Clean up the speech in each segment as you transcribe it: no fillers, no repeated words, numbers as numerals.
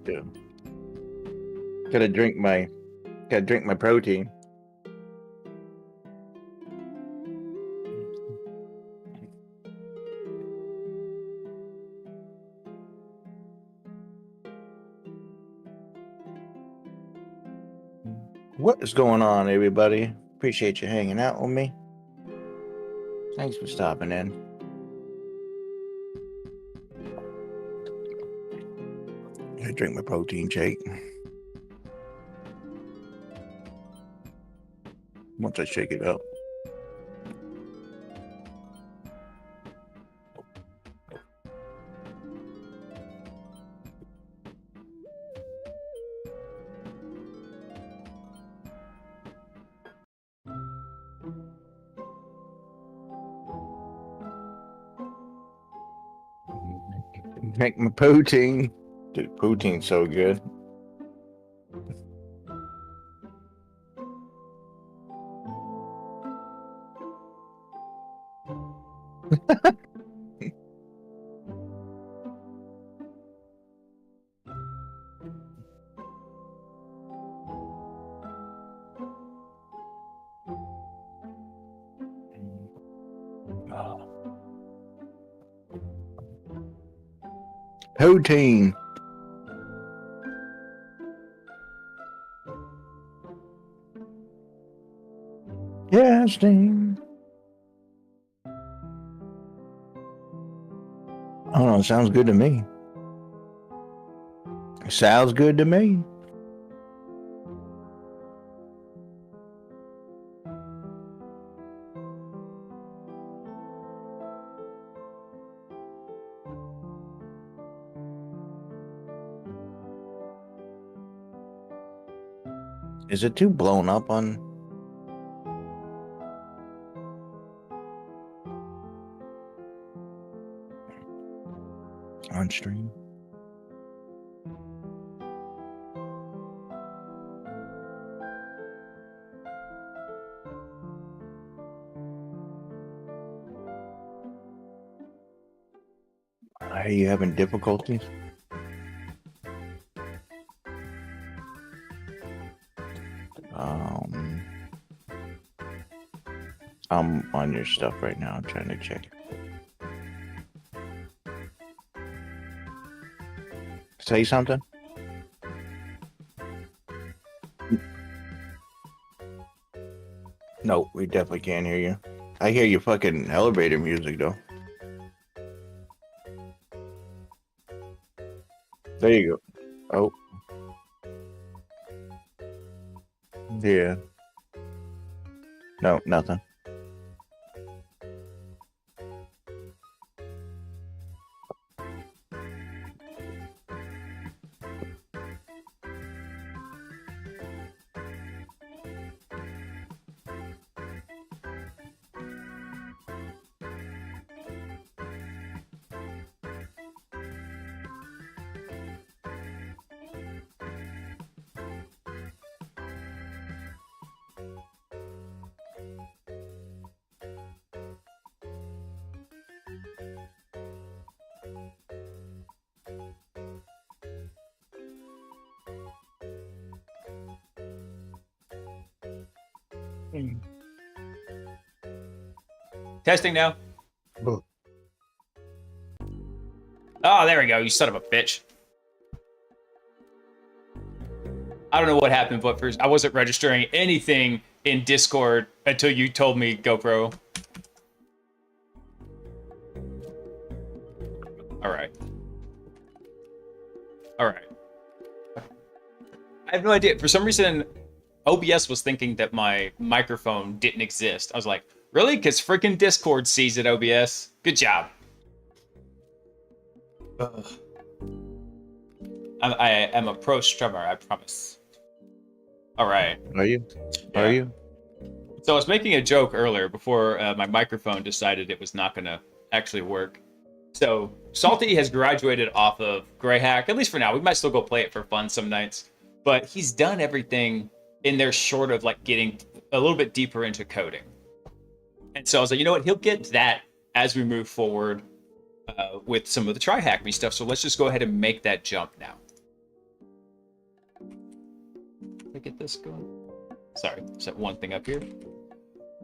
Yeah. Gotta drink my protein. What is going on, everybody? Appreciate you hanging out with me. Thanks for stopping in. I drink my protein shake. Once I shake it up. Drink my protein. Dude, protein's so good. Protein. Testing. I don't know. It sounds good to me. Sounds good to me. Is it too blown up on stream? Are you having difficulties? I'm on your stuff right now. I'm trying to check. Say something? No, we definitely can't hear you. I hear your fucking elevator music, though. There you go. Oh. Yeah. No, nothing. Testing now. Oh. Oh, there we go, you son of a bitch. I don't know what happened, but first I wasn't registering anything in Discord until you told me GoPro. Alright. Alright. I have no idea. For some reason, OBS was thinking that my microphone didn't exist. I was like, really? Because freaking Discord sees it, OBS. Good job. I am a pro strummer, I promise. All right. Are you? Yeah. Are you? So I was making a joke earlier before my microphone decided it was not going to actually work. So Salty has graduated off of TryHack, at least for now. We might still go play it for fun some nights. But he's done everything in there short of like getting a little bit deeper into coding. And so I was like, you know what? He'll get that as we move forward with some of the TryHackMe stuff. So let's just go ahead and make that jump now. get this going? Sorry, set one thing up here.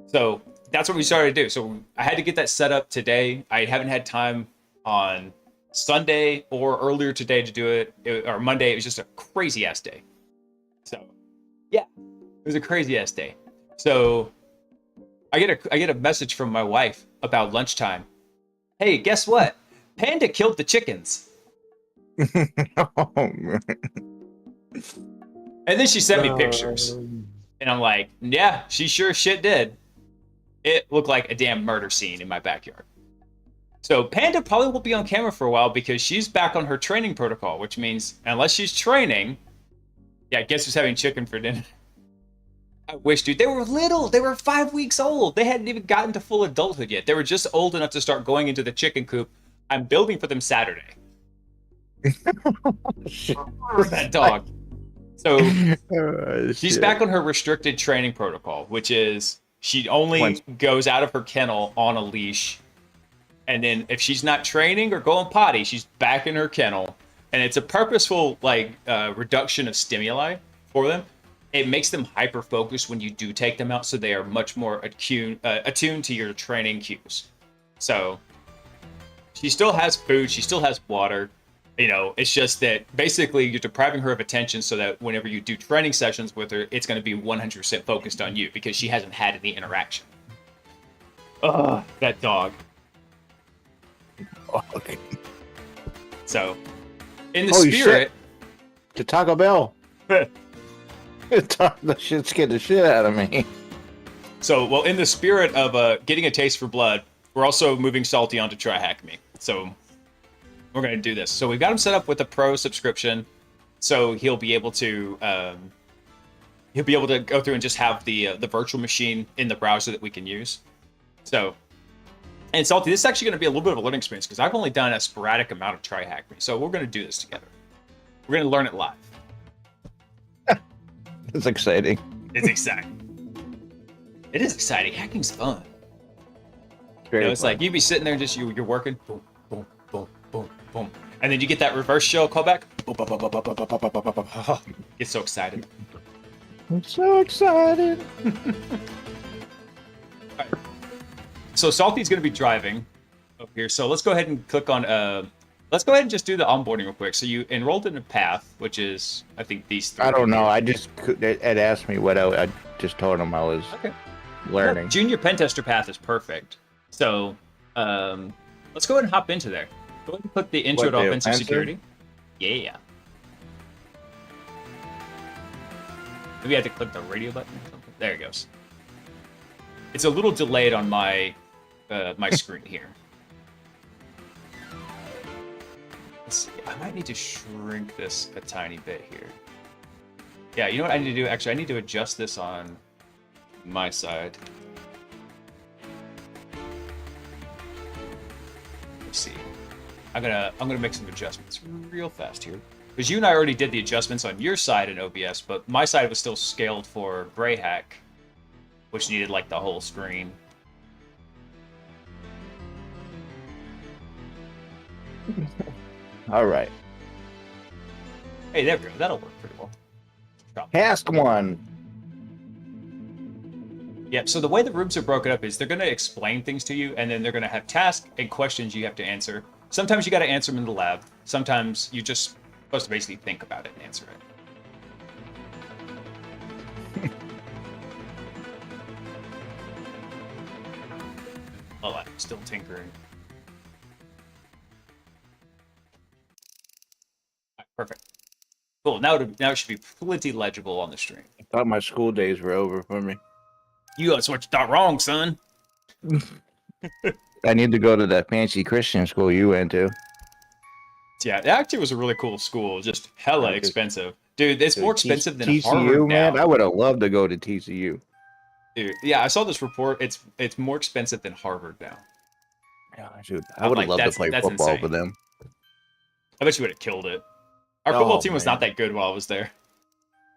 So that's what we started to do. So I had to get that set up today. I haven't had time on Sunday or earlier today to do it, or Monday. It was just a crazy ass day. So yeah, it was a crazy ass day. So I get a message from my wife about lunchtime. Hey, guess what? Panda killed the chickens. Oh, man. And then she sent me pictures. And I'm like, yeah, she sure shit did. It looked like a damn murder scene in my backyard. So Panda probably won't be on camera for a while because she's back on her training protocol, which means unless she's training, yeah, guess who's having chicken for dinner? I wish, dude. They were little. They were 5 weeks old. They hadn't even gotten to full adulthood yet. They were just old enough to start going into the chicken coop. I'm building for them Saturday. That dog. So she's back on her restricted training protocol, which is she only goes out of her kennel on a leash. And then if she's not training or going potty, she's back in her kennel. And it's a purposeful reduction of stimuli for them. It makes them hyper-focused when you do take them out, so they are much more attuned to your training cues. So she still has food, she still has water. You know, it's just that basically you're depriving her of attention so that whenever you do training sessions with her, it's going to be 100% focused on you because she hasn't had any interaction. Ugh, that dog. Okay. So, in the spirit... To Taco Bell. That shit scared the shit out of me. So, well, in the spirit of getting a taste for blood, we're also moving Salty onto TryHackMe. So, we're going to do this. So, we've got him set up with a pro subscription. So, he'll be able to go through and just have the virtual machine in the browser that we can use. So, and Salty, this is actually going to be a little bit of a learning experience because I've only done a sporadic amount of TryHackMe. So, we're going to do this together. We're going to learn it live. It's exciting. It's exciting. It is exciting. Hacking's fun. It's fun. like you'd be sitting there and just you're working, boom, boom, boom, boom, boom, and then you get that reverse shell callback. Boom, boom, boom, boom, boom, boom, boom, boom, boom, boom. Get so excited. I'm so excited. Right. So Salty's going to be driving over here. So let's go ahead and click on. Let's go ahead and just do the onboarding real quick. So you enrolled in a path, which is, I think, these three. I don't know. It asked me what I just told him I was learning. Yeah, Junior Pen Tester path is perfect. So let's go ahead and hop into there. Go ahead and click the Intro to Offensive Security. Yeah. Maybe I have to click the radio button or something. There it goes. It's a little delayed on my my screen here. Let's see. I might need to shrink this a tiny bit here. Yeah, you know what I need to do? Actually, I need to adjust this on my side. Let's see. I'm gonna make some adjustments real fast here. Because you and I already did the adjustments on your side in OBS, but my side was still scaled for GrayHack, which needed like the whole screen. All right. Hey, there we go. That'll work pretty well. Task 1. Yeah, so the way the rooms are broken up is they're going to explain things to you, and then they're going to have tasks and questions you have to answer. Sometimes you got to answer them in the lab. Sometimes you're just supposed to basically think about it and answer it. Oh, I'm still tinkering. All right, perfect. Cool. Now it should be plenty legible on the stream. I thought my school days were over for me. That's what you thought wrong, son. I need to go to that fancy Christian school you went to. Yeah, it actually was a really cool school. Just hella expensive. Dude, it's more expensive than TCU, Harvard man. now. I would have loved to go to TCU. Dude, yeah, I saw this report. It's more expensive than Harvard now. Yeah, dude, I would have loved to play football insane. for them. I bet you would have killed it. Our football team was not that good while I was there.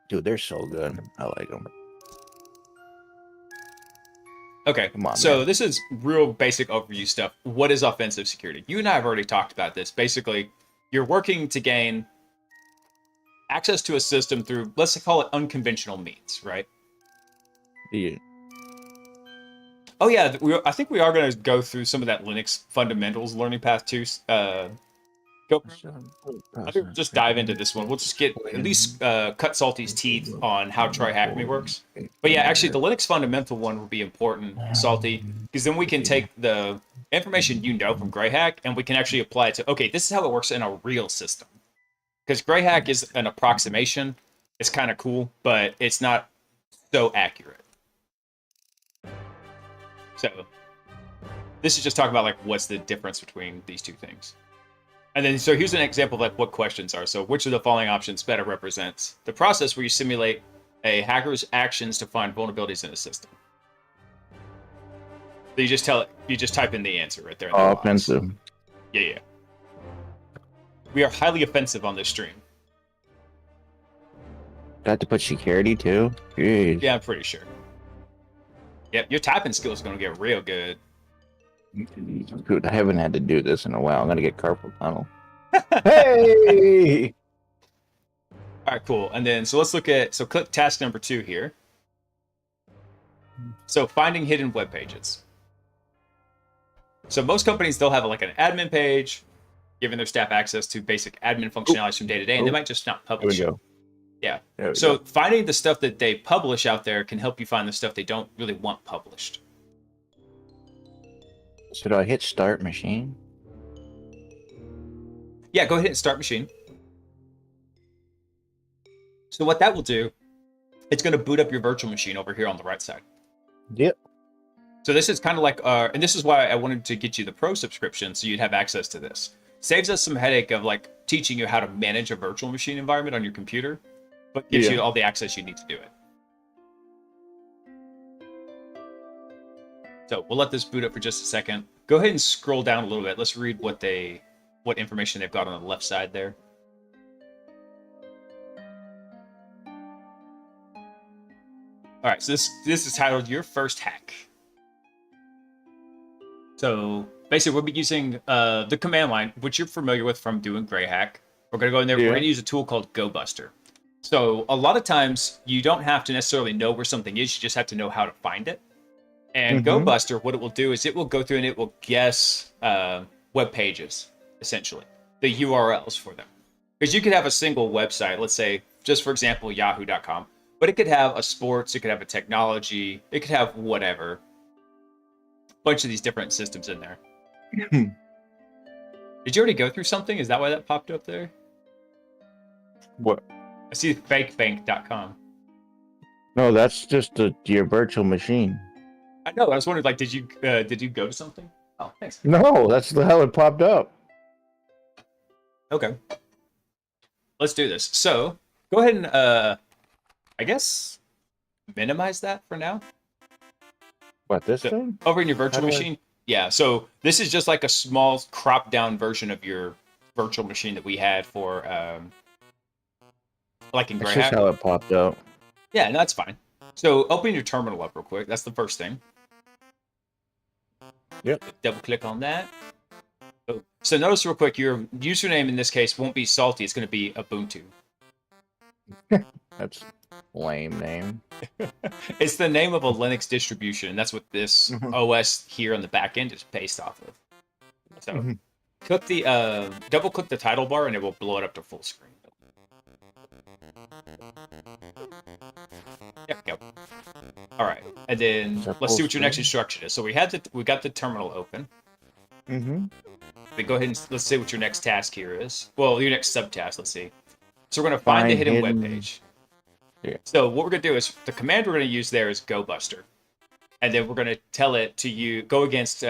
Dude, they're so good. I like them. Okay, Come on, so man. this is real basic overview stuff. What is offensive security? You and I have already talked about this. Basically, you're working to gain access to a system through, let's call it unconventional means, right? Yeah. Oh yeah, I think we are going to go through some of that Linux fundamentals learning path too. Go. I think just dive into this one. We'll just get at least cut Salty's teeth on how TryHackMe works. But yeah, actually, the Linux fundamental one will be important, Salty, because then we can take the information you know from Greyhack and we can actually apply it to, okay, this is how it works in a real system. Because Greyhack is an approximation. It's kind of cool, but it's not so accurate. So this is just talking about like what's the difference between these two things. And then, so here's an example of like what questions are. So which of the following options better represents the process where you simulate a hacker's actions to find vulnerabilities in a system? So you just type in the answer right there. Offensive. Yeah. We are highly offensive on this stream. Got to put security too? Jeez. Yeah, I'm pretty sure. Yep, your typing skill is going to get real good. Dude, I haven't had to do this in a while. I'm gonna get carpal tunnel. Hey! All right, cool. And then, so let's look at, so click task number 2 here. So finding hidden web pages. So most companies, they'll have like an admin page, giving their staff access to basic admin functionalities from day to day, and they might just not publish it. Yeah. So finding the stuff that they publish out there can help you find the stuff they don't really want published. Should I hit start machine? Yeah, go ahead and start machine. So what that will do, it's going to boot up your virtual machine over here on the right side. Yep. So this is kind of like, and this is why I wanted to get you the pro subscription so you'd have access to this. Saves us some headache of like teaching you how to manage a virtual machine environment on your computer, but gives you all the access you need to do it. So we'll let this boot up for just a second. Go ahead and scroll down a little bit. Let's read what information they've got on the left side there. All right, so this is titled Your First Hack. So basically, we'll be using the command line, which you're familiar with from doing Greyhack. We're going to go in there. We're going to use a tool called GoBuster. So a lot of times, you don't have to necessarily know where something is. You just have to know how to find it. And GoBuster, what it will do is it will go through and it will guess web pages, essentially, the URLs for them. Because you could have a single website, let's say, just for example, yahoo.com, but it could have a sports, it could have a technology, it could have whatever. A bunch of these different systems in there. Did you already go through something? Is that why that popped up there? What? I see fakebank.com. No, that's just your virtual machine. I know. I was wondering, like, did you go to something? Oh, thanks. No, that's how it popped up. Okay. Let's do this. So go ahead and I guess minimize that for now. What, this thing? Over in your virtual machine? Yeah. So this is just like a small cropped down version of your virtual machine that we had for like in Greyhack. That's just how it popped up. Yeah, no, that's fine. So open your terminal up real quick. That's the first thing. Yep. Double click on that. So notice real quick, your username in this case won't be Salty. It's going to be Ubuntu. That's a lame name. It's the name of a Linux distribution. That's what this OS here on the back end is based off of. So click the double click the title bar and it will blow it up to full screen. There we go. All right, and then let's see what your next instruction is. So we got the terminal open. Then go ahead and let's see what your next task here is. Well, your next subtask. Let's see. So we're going to find the hidden web page. Yeah. So what we're going to do is the command we're going to use there is GoBuster, and then we're going to tell it to go against.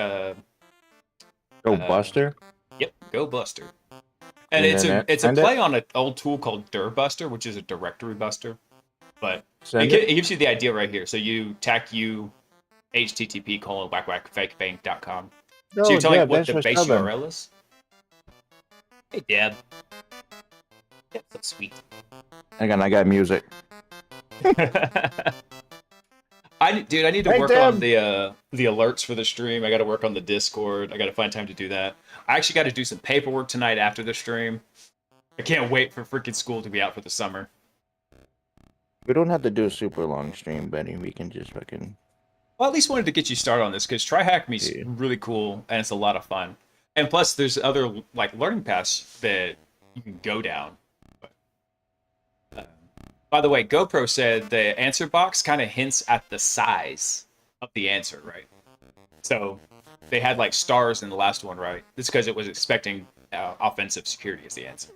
GoBuster. Yep, GoBuster. And it's a play on an old tool called dirbuster, which is a directory buster. But it gives you the idea right here. So you http://fakebank.com. So you're telling what the base URL is? Hey, Deb. Yeah, that's sweet. Hang on, I got music. I need to work on the alerts for the stream. I got to work on the Discord. I got to find time to do that. I actually got to do some paperwork tonight after the stream. I can't wait for freaking school to be out for the summer. We don't have to do a super long stream, Benny. We can just fucking. Well, at least wanted to get you started on this because TryHackMe's Yeah. really cool and it's a lot of fun. And plus, there's other like learning paths that you can go down. By the way, GoPro said the answer box kind of hints at the size of the answer, right? So they had like stars in the last one, right? It's because it was expecting offensive security as the answer.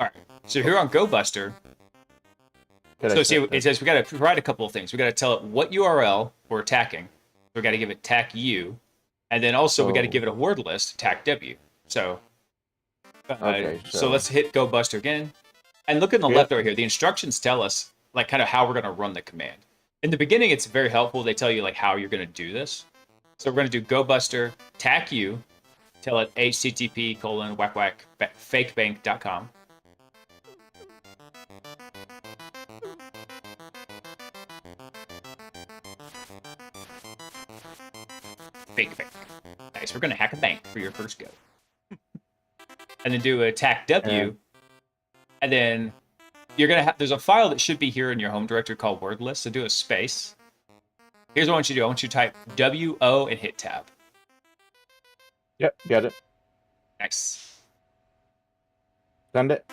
All right. So here on GoBuster, so see, it says we got to provide a couple of things. We got to tell it what URL we're attacking. We got to give it tac U, and then also we got to give it a word list, tac W. So, Okay, so let's hit GoBuster again, and look in the left over here. The instructions tell us like kind of how we're going to run the command. In the beginning, it's very helpful. They tell you like how you're going to do this. So we're going to do GoBuster tac U, tell it http://fakebank.com. Fake bank. Nice. We're gonna hack a bank for your first go. And then do a tac W, and then you're gonna have. There's a file that should be here in your home directory called word list. So do a space. Here's what I want you to do. I want you to type WO and hit tab. Yep, got it. Nice. Send it.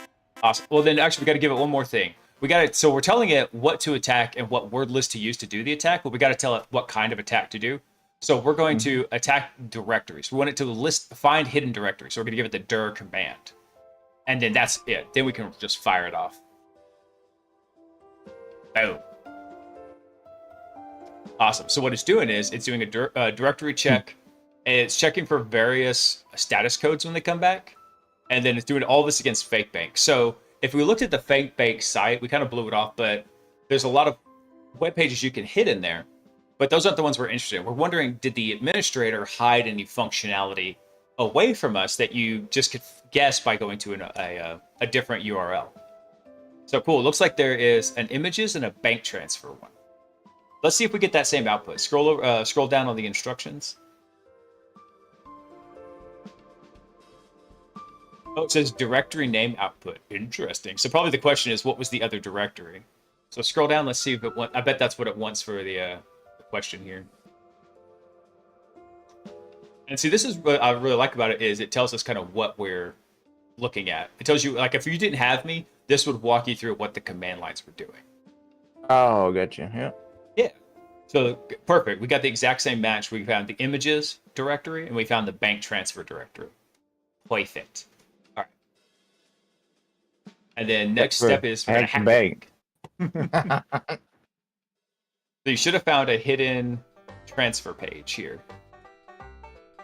Awesome. Well, then actually we got to give it one more thing. We got it. So we're telling it what to attack and what word list to use to do the attack, but we got to tell it what kind of attack to do. So we're going to attack directories. We want it to find hidden directories. So we're going to give it the dir command. And then that's it. Then we can just fire it off. Boom. Awesome. So what it's doing is it's doing a directory check. And it's checking for various status codes when they come back. And then it's doing all this against fake bank. So if we looked at the fake bank site, we kind of blew it off, but there's a lot of web pages you can hit in there. But those aren't the ones we're interested in. We're wondering, did the administrator hide any functionality away from us that you just could guess by going to a different URL? So cool. It looks like there is an images and a bank transfer one. Let's see if we get that same output. Scroll down on the instructions. Oh, it says directory name output. Interesting. So probably the question is, what was the other directory? So scroll down. Let's see if it wants. I bet that's what it wants for the question here. And see, this is what I really like about it is it tells us kind of what we're looking at. It tells you, like, if you didn't have me, this would walk you through what the command lines were doing. Oh, gotcha. Yeah. Yeah. So perfect. We got the exact same match. We found the images directory and we found the bank transfer directory. Perfect. All right. And then next step is we're gonna hack bank. So you should have found a hidden transfer page here.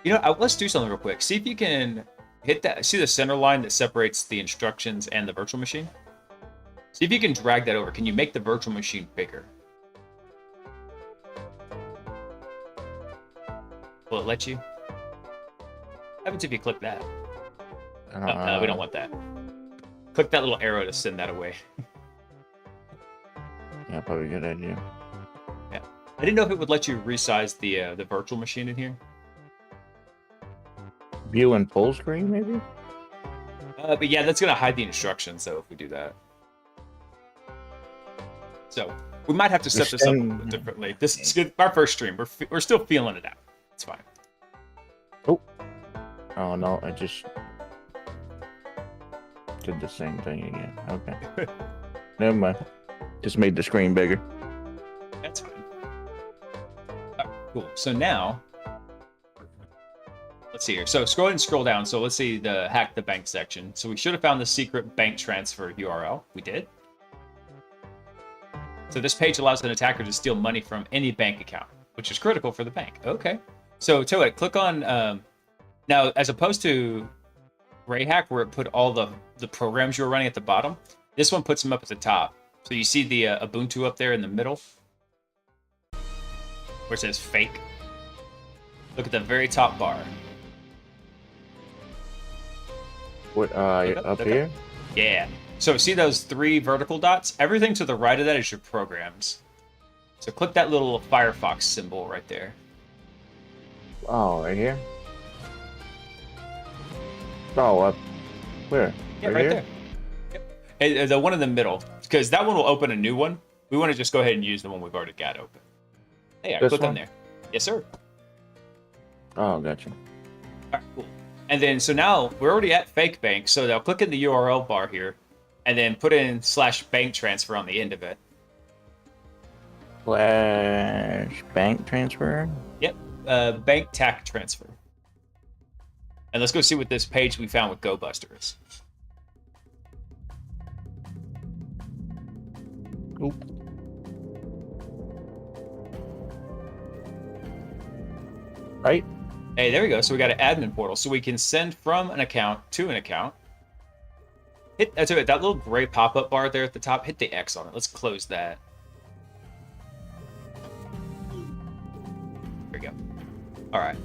You know, let's do something real quick. See if you can hit that. See the center line that separates the instructions and the virtual machine? See if you can drag that over. Can you make the virtual machine bigger? Will it let you? What happens if you click that? No, we don't want that. Click that little arrow to send that away. Yeah, probably a good idea. Yeah. I didn't know if it would let you resize the virtual machine in here. View and full screen, maybe? But yeah, that's going to hide the instructions, though, if we do that. So we might have to set this up a little differently. This is good. Our first stream. We're still feeling it out. It's fine. Oh, no, I just did the same thing again. Okay. Never mind. Just made the screen bigger. That's fine. Cool. So now, let's see here. So scroll down. So let's see the hack the bank section. So we should have found the secret bank transfer URL. We did. So this page allows an attacker to steal money from any bank account, which is critical for the bank. Okay. So Toad, click on, now as opposed to TryHack where it put all the programs you were running at the bottom, this one puts them up at the top. So you see the Ubuntu up there in the middle where it says fake. Look at the very top bar. What, up here? Yeah. So see those 3 vertical dots? Everything to the right of that is your programs. So click that little Firefox symbol right there. Oh, right here? Oh, up. Where? Yeah, right here? there. The one in the middle, because that one will open a new one. We want to just go ahead and use the one we've already got open. Hey, I click on there. Yes, sir. Oh, gotcha. All right, cool. And then, so now we're already at Fake Bank. So they'll click in the URL bar here and then put in /bank transfer on the end of it. /bank transfer? Yep. Bank TAC transfer. And let's go see what this page we found with GoBuster is. Oop. Right? Hey, there we go. So we got an admin portal. So we can send from an account to an account. That's it. That little gray pop-up bar there at the top, hit the X on it. Let's close that. There we go. All right.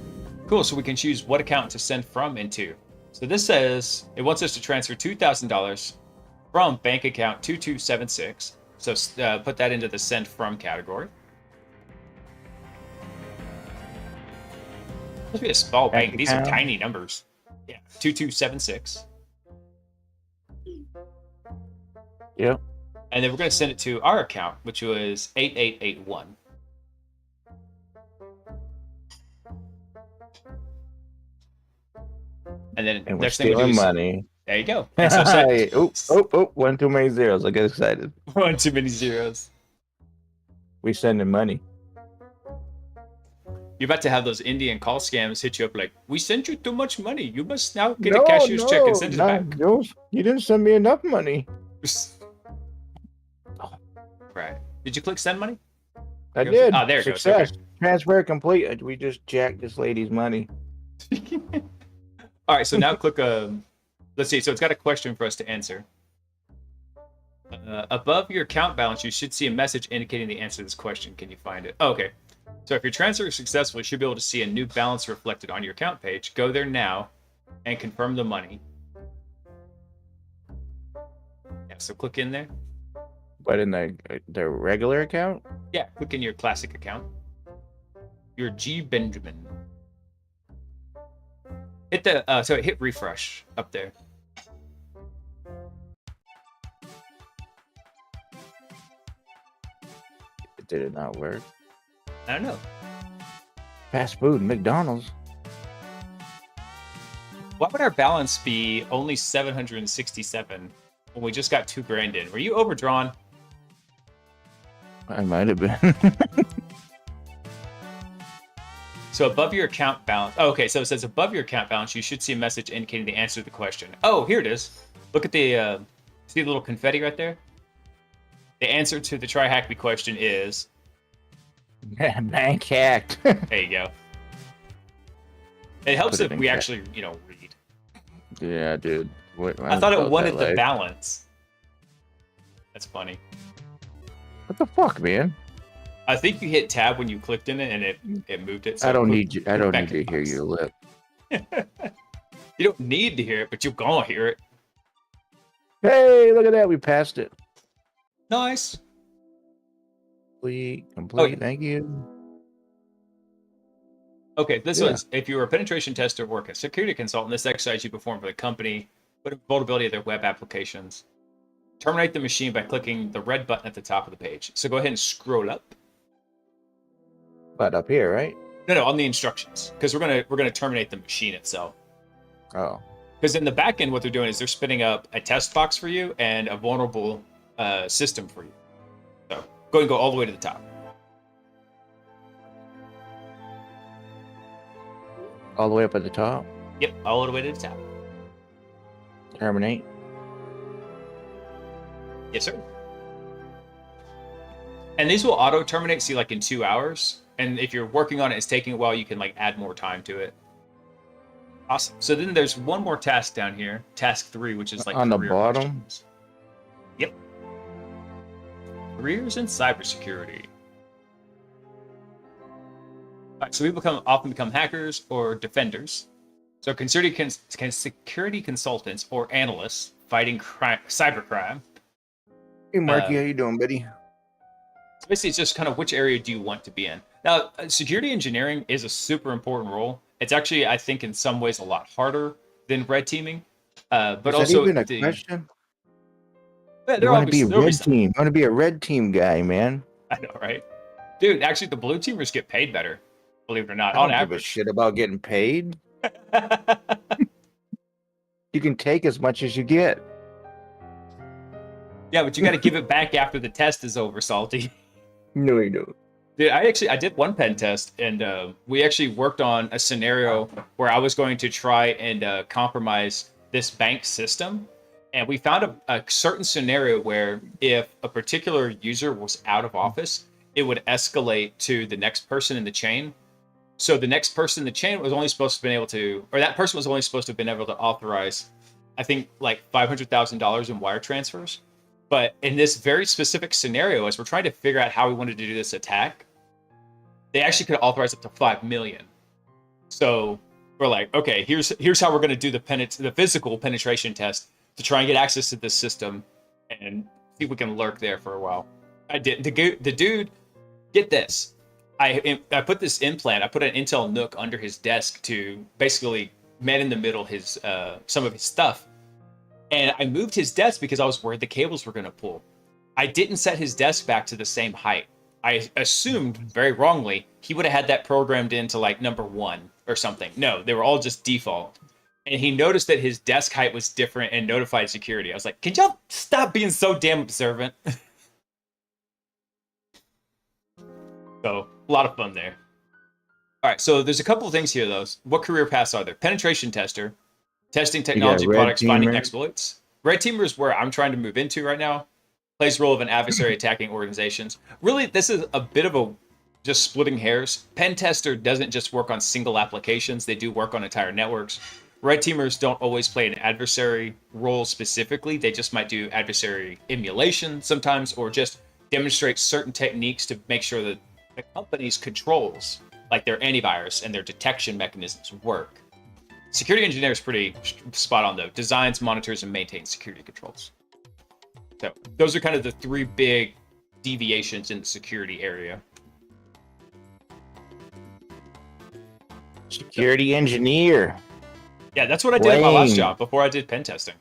Cool. So we can choose what account to send from into. So this says it wants us to transfer $2,000 from bank account 2276. So put that into the send from category. Must be a small bank. These are tiny numbers. Yeah, 2276. Yep. And then we're going to send it to our account, which was 8881. And then And we're next thing we do stealing is money. there you go. And so One too many zeros. I get excited. One too many zeros. We sending money. You're about to have those Indian call scams hit you up like, we sent you too much money. You must now get a cashier's check and send it back. You didn't send me enough money. Right. Did you click send money? I did. Oh, there it goes. Success. Okay. Transfer complete. We just jacked this lady's money. All right, so now click let's see. So it's got a question for us to answer. Above your account balance, you should see a message indicating the answer to this question. Can you find it? Oh, okay. So if your transfer is successful, you should be able to see a new balance reflected on your account page. Go there now and confirm the money. Yeah, so click in there. But in the regular account? Yeah, click in your classic account. Your G Benjamin. Hit the so hit refresh up there. Did it not work? I don't know. Fast food, McDonald's. Why would our balance be only 767 when we just got $2,000 in? Were you overdrawn? I might have been. So above your account balance. Oh, okay, so it says above your account balance, you should see a message indicating the answer to the question. Oh, here it is. Look at the see the little confetti right there? The answer to the TryHackMe question is bank hacked. there you go. It helps if we actually, read. Yeah, dude. I thought it wanted the balance. That's funny. What the fuck, man? I think you hit tab when you clicked in it and it moved it. So I don't need you. I don't need to hear your lip. You don't need to hear it, but you're gonna hear it. Hey, look at that. We passed it. Nice. Complete. Okay. Thank you. Okay, this one's if you were a penetration tester or a security consultant, this exercise you perform for the company, but vulnerability of their web applications. Terminate the machine by clicking the red button at the top of the page. So go ahead and scroll up. But up here, right? No, on the instructions, because we're gonna terminate the machine itself. Oh. Because in the back end, what they're doing is they're spinning up a test box for you and a vulnerable system for you. So go ahead and go all the way to the top. All the way up at the top. Yep, all the way to the top. Terminate. Yes, sir. And these will auto terminate, see, like in 2 hours. And if you're working on it, it's taking a while, you can like add more time to it. Awesome. So then there's one more task down here, task 3, which is like on the career bottom. questions. Yep. Careers in cybersecurity. All right, so we often become hackers or defenders. So security consultants or analysts fighting cybercrime. Hey, Marky, how you doing, buddy? So basically, it's just kind of which area do you want to be in. Now, security engineering is a super important role. It's actually, I think, in some ways, a lot harder than red teaming. But is also, that even a question? Yeah, You want to be a there'll be red some. team. I want to be a red team guy, man. I know, right? Dude, actually, the blue teamers get paid better, believe it or not, I on don't give a average. shit about getting paid. You can take as much as you get. Yeah, but you got to give it back after the test is over, Salty. No, you don't. Dude, I did one pen test, and we actually worked on a scenario where I was going to try and compromise this bank system, and we found a certain scenario where if a particular user was out of office, it would escalate to the next person in the chain. So the next person in the chain was only supposed to have been able to, or that person was only supposed to have been able to authorize, I think, like $500,000 in wire transfers. But in this very specific scenario, as we're trying to figure out how we wanted to do this attack, they actually could authorize up to 5 million. So we're like, okay, here's how we're going to do the physical penetration test to try and get access to this system and see if we can lurk there for a while. I did. The dude, get this. I put this implant. I put an Intel NUC under his desk to basically man in the middle his some of his stuff. And I moved his desk because I was worried the cables were going to pull. I didn't set his desk back to the same height. I assumed very wrongly he would have had that programmed into like number 1 or something. No, they were all just default. And he noticed that his desk height was different and notified security. I was like, can y'all stop being so damn observant? So, a lot of fun there. All right, so there's a couple of things here, though. What career paths are there? Penetration tester, testing technology products, finding exploits. Red teamer is where I'm trying to move into right now. Plays the role of an adversary attacking organizations. Really, this is a bit of a just splitting hairs. Pen tester doesn't just work on single applications. They do work on entire networks. Red teamers don't always play an adversary role specifically. They just might do adversary emulation sometimes, or just demonstrate certain techniques to make sure that the company's controls, like their antivirus and their detection mechanisms, work. Security engineer is pretty spot on, though. Designs, monitors, and maintains security controls. So those are kind of the 3 big deviations in the security area. Security engineer. Yeah, that's what I did at my last job before I did pen testing.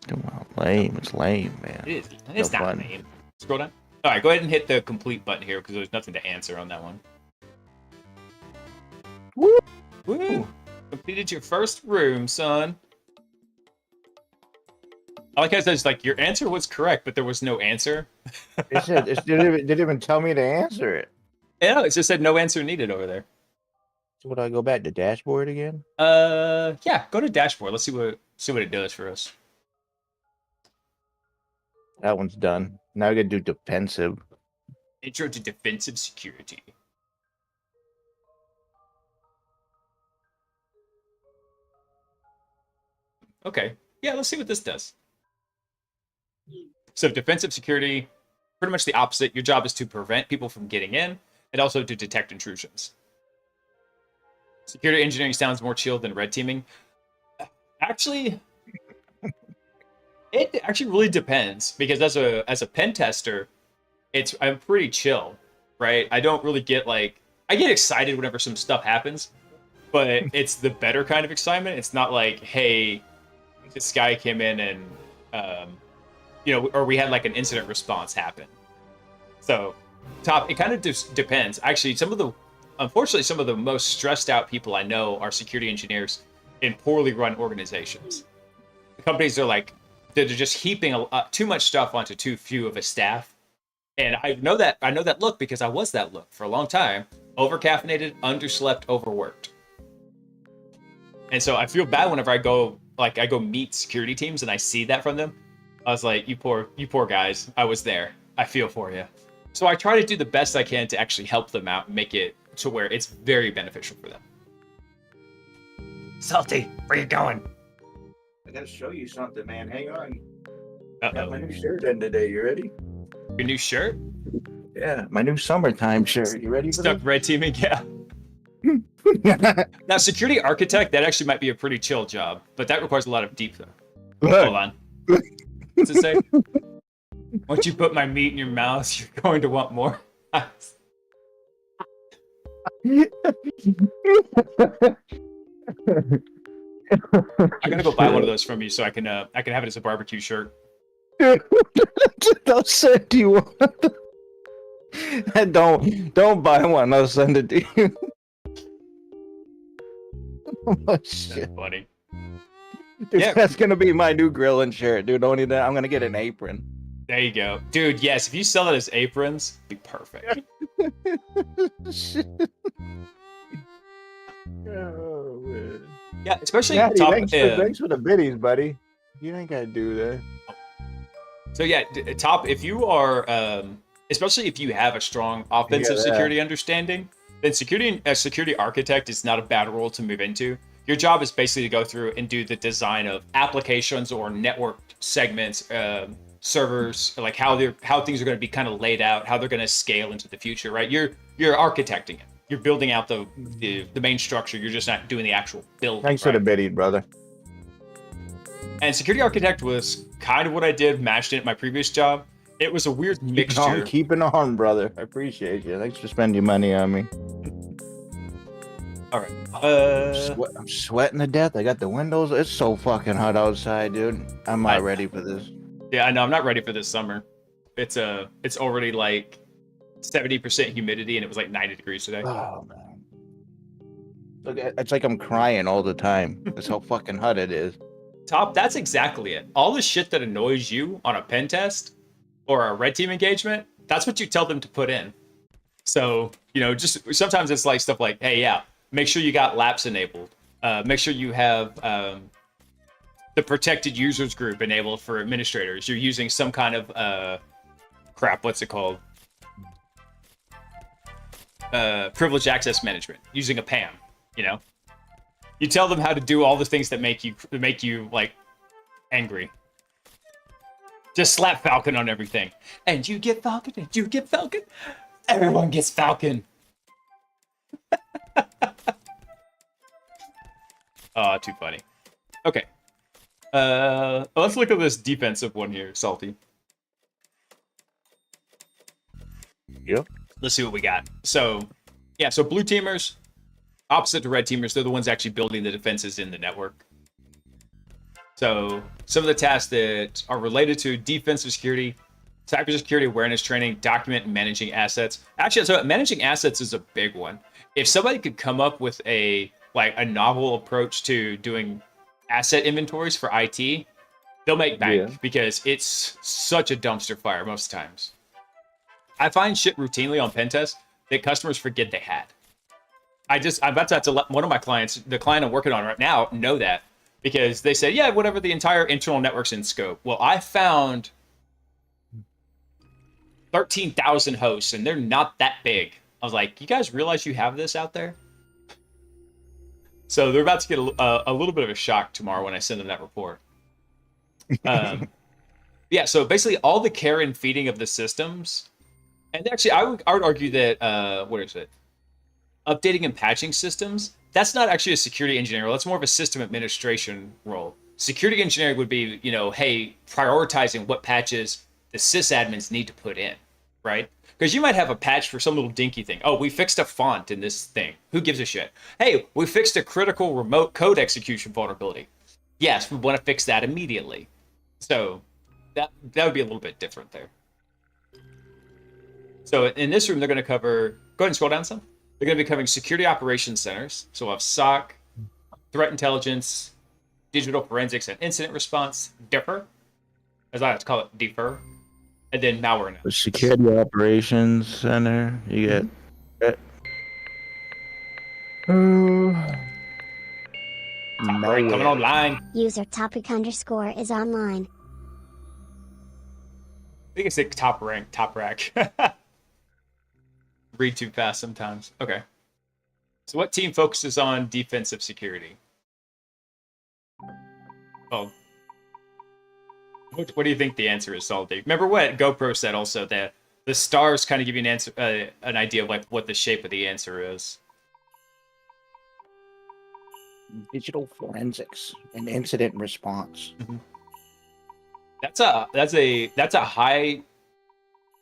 Well, lame. It's lame, man. It is. It's No not fun. lame. Scroll down. All right, go ahead and hit the complete button here because there's nothing to answer on that one. Woo! Woo! Completed your first room, son. I like how it says, like, your answer was correct, but there was no answer. It didn't even tell me to answer it. Yeah, it just said no answer needed over there. So would I go back to dashboard again? Yeah, go to dashboard. Let's see what it does for us. That one's done. Now I gotta do defensive. Intro to defensive security. Okay. Yeah, let's see what this does. So defensive security, pretty much the opposite. Your job is to prevent people from getting in and also to detect intrusions. Security engineering sounds more chill than red teaming. Actually, it actually really depends, because as a pen tester, I'm pretty chill, right? I don't really get I get excited whenever some stuff happens, but it's the better kind of excitement. It's not like, hey, this guy came in and or we had like an incident response happen. So it kind of just depends. Actually, unfortunately, some of the most stressed out people I know are security engineers in poorly run organizations. The companies are they're just heaping too much stuff onto too few of a staff. And I know that look because I was that look for a long time. Overcaffeinated, underslept, overworked. And so I feel bad whenever I go meet security teams and I see that from them. I was like, you poor guys. I was there. I feel for you. So I try to do the best I can to actually help them out and make it to where it's very beneficial for them. Salty, where you going? I gotta show you something, man. Hang on. Uh-oh. Got my new shirt in today. You ready? Your new shirt? Yeah, my new summertime shirt. You ready for Stuck red teaming? Yeah. that? Now, security architect, that actually might be a pretty chill job, but that requires a lot of deep though. Look. Hold on. What's it say? Once you put my meat in your mouth, you're going to want more. I'm gonna go buy one of those from you so I can have it as a barbecue shirt. Dude, they'll send you one. And don't buy one. I'll send it to you. Oh shit, That's funny. dude, Yeah. that's gonna be my new grilling shirt, dude. Only that I'm gonna get an apron. There you go. Dude, yes, if you sell it as aprons, it'd be perfect. Shit. Oh man. Yeah, especially Natty, top. thanks for the biddies, buddy. You ain't gotta do that. So yeah, top. If you are, especially if you have a strong offensive security understanding, then security architect is not a bad role to move into. Your job is basically to go through and do the design of applications or network segments, servers, like how things are going to be kind of laid out, how they're going to scale into the future, right? You're architecting it. You're building out the main structure. You're just not doing the actual build. Thanks for the biddies, brother. And security architect was kind of what I did, matched it at my previous job. It was a weird mixture. Keeping on, brother. I appreciate you. Thanks for spending money on me. All right. I'm sweating to death. I got the windows. It's so fucking hot outside, dude. I'm not ready for this. Yeah, I know. I'm not ready for this summer. It's already like 70% humidity, and it was like 90 degrees today. Oh man. Look, it's like I'm crying all the time. That's how fucking hot it is. Top, that's exactly it. All the shit that annoys you on a pen test or a red team engagement, that's what you tell them to put in. So, just sometimes it's like stuff like, hey, yeah, make sure you got laps enabled. Make sure you have the protected users group enabled for administrators. You're using some kind of what's it called? Privileged access management using a PAM, You tell them how to do all the things that make you like angry. Just slap Falcon on everything. And you get Falcon, and you get Falcon. Everyone gets Falcon. Oh, too funny. Okay. Let's look at this defensive one here, Salty. Yep. Let's see what we got. So blue teamers, opposite to red teamers, they're the ones actually building the defenses in the network. So some of the tasks that are related to defensive security, cybersecurity awareness training, document and managing assets. Actually, so managing assets is a big one. If somebody could come up with a novel approach to doing asset inventories for IT, they'll make bank because it's such a dumpster fire most times. I find shit routinely on pen tests that customers forget they had. I'm about to have to let one of my clients, the client I'm working on right now, know that because they said, yeah, whatever, the entire internal network's in scope. Well, I found 13,000 hosts and they're not that big. I was like, you guys realize you have this out there? So they're about to get a little bit of a shock tomorrow when I send them that report. Yeah, so basically all the care and feeding of the systems, and actually I would argue that, what is it? Updating and patching systems, that's not actually a security engineer role. That's more of a system administration role. Security engineering would be, hey, prioritizing what patches the sysadmins need to put in, right? Because you might have a patch for some little dinky thing. Oh, we fixed a font in this thing. Who gives a shit? Hey, we fixed a critical remote code execution vulnerability. Yes, we want to fix that immediately. So that would be a little bit different there. So in this room, they're going to cover, go ahead and scroll down some. They're going to be covering security operations centers. So we'll have SOC, threat intelligence, digital forensics, and incident response, DIFR, as I like to call it, DIFR, and then malware analysis. The security operations center, you get it. Coming online. User topic _ is online. I think it's like top rack. Read too fast sometimes. Okay. So what team focuses on defensive security? Oh. What do you think the answer is, Salty? Remember what GoPro said also, that the stars kind of give you an answer, an idea of like what the shape of the answer is. Digital forensics and incident response. Mm-hmm. That's a high,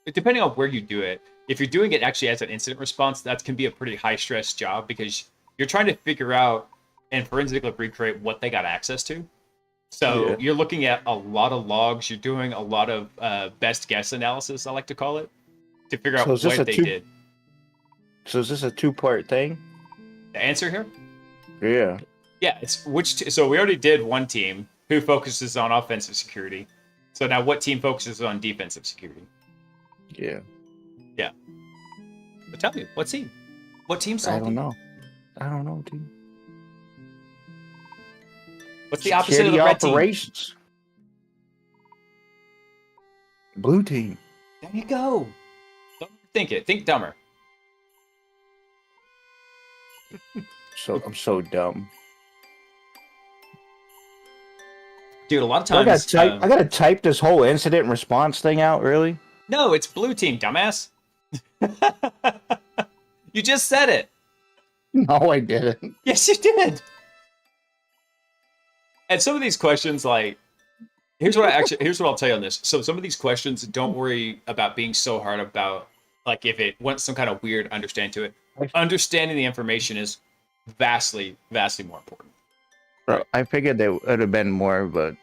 depending on where you do it. If you're doing it actually as an incident response, that can be a pretty high stress job because you're trying to figure out and forensically recreate what they got access to. So Yeah. you're looking at a lot of logs. You're doing a lot of best guess analysis, I like to call it, to figure So out is this what a they two? did. So is this a two-part thing? The answer here? Yeah. Yeah, it's so we already did one team who focuses on offensive security. So now what team focuses on defensive security? Yeah. Yeah. But tell me, what team? What team, I Salty? don't know. I don't know, dude. What's the opposite of Security the red team? operations. Blue team. There you go. Don't think it. Think dumber. So I'm so dumb. Dude, a lot of So I gotta times... type. I gotta type this whole incident response thing out. Really? No, it's blue team, dumbass. You just said it. No, I didn't. Yes, you did. And some of these questions, like, here's what I'll tell you on this. So some of these questions, don't worry about being so hard about, like, if it wants some kind of weird understand to it. Understanding the information is vastly, vastly more important. Bro, I figured there would have been more of a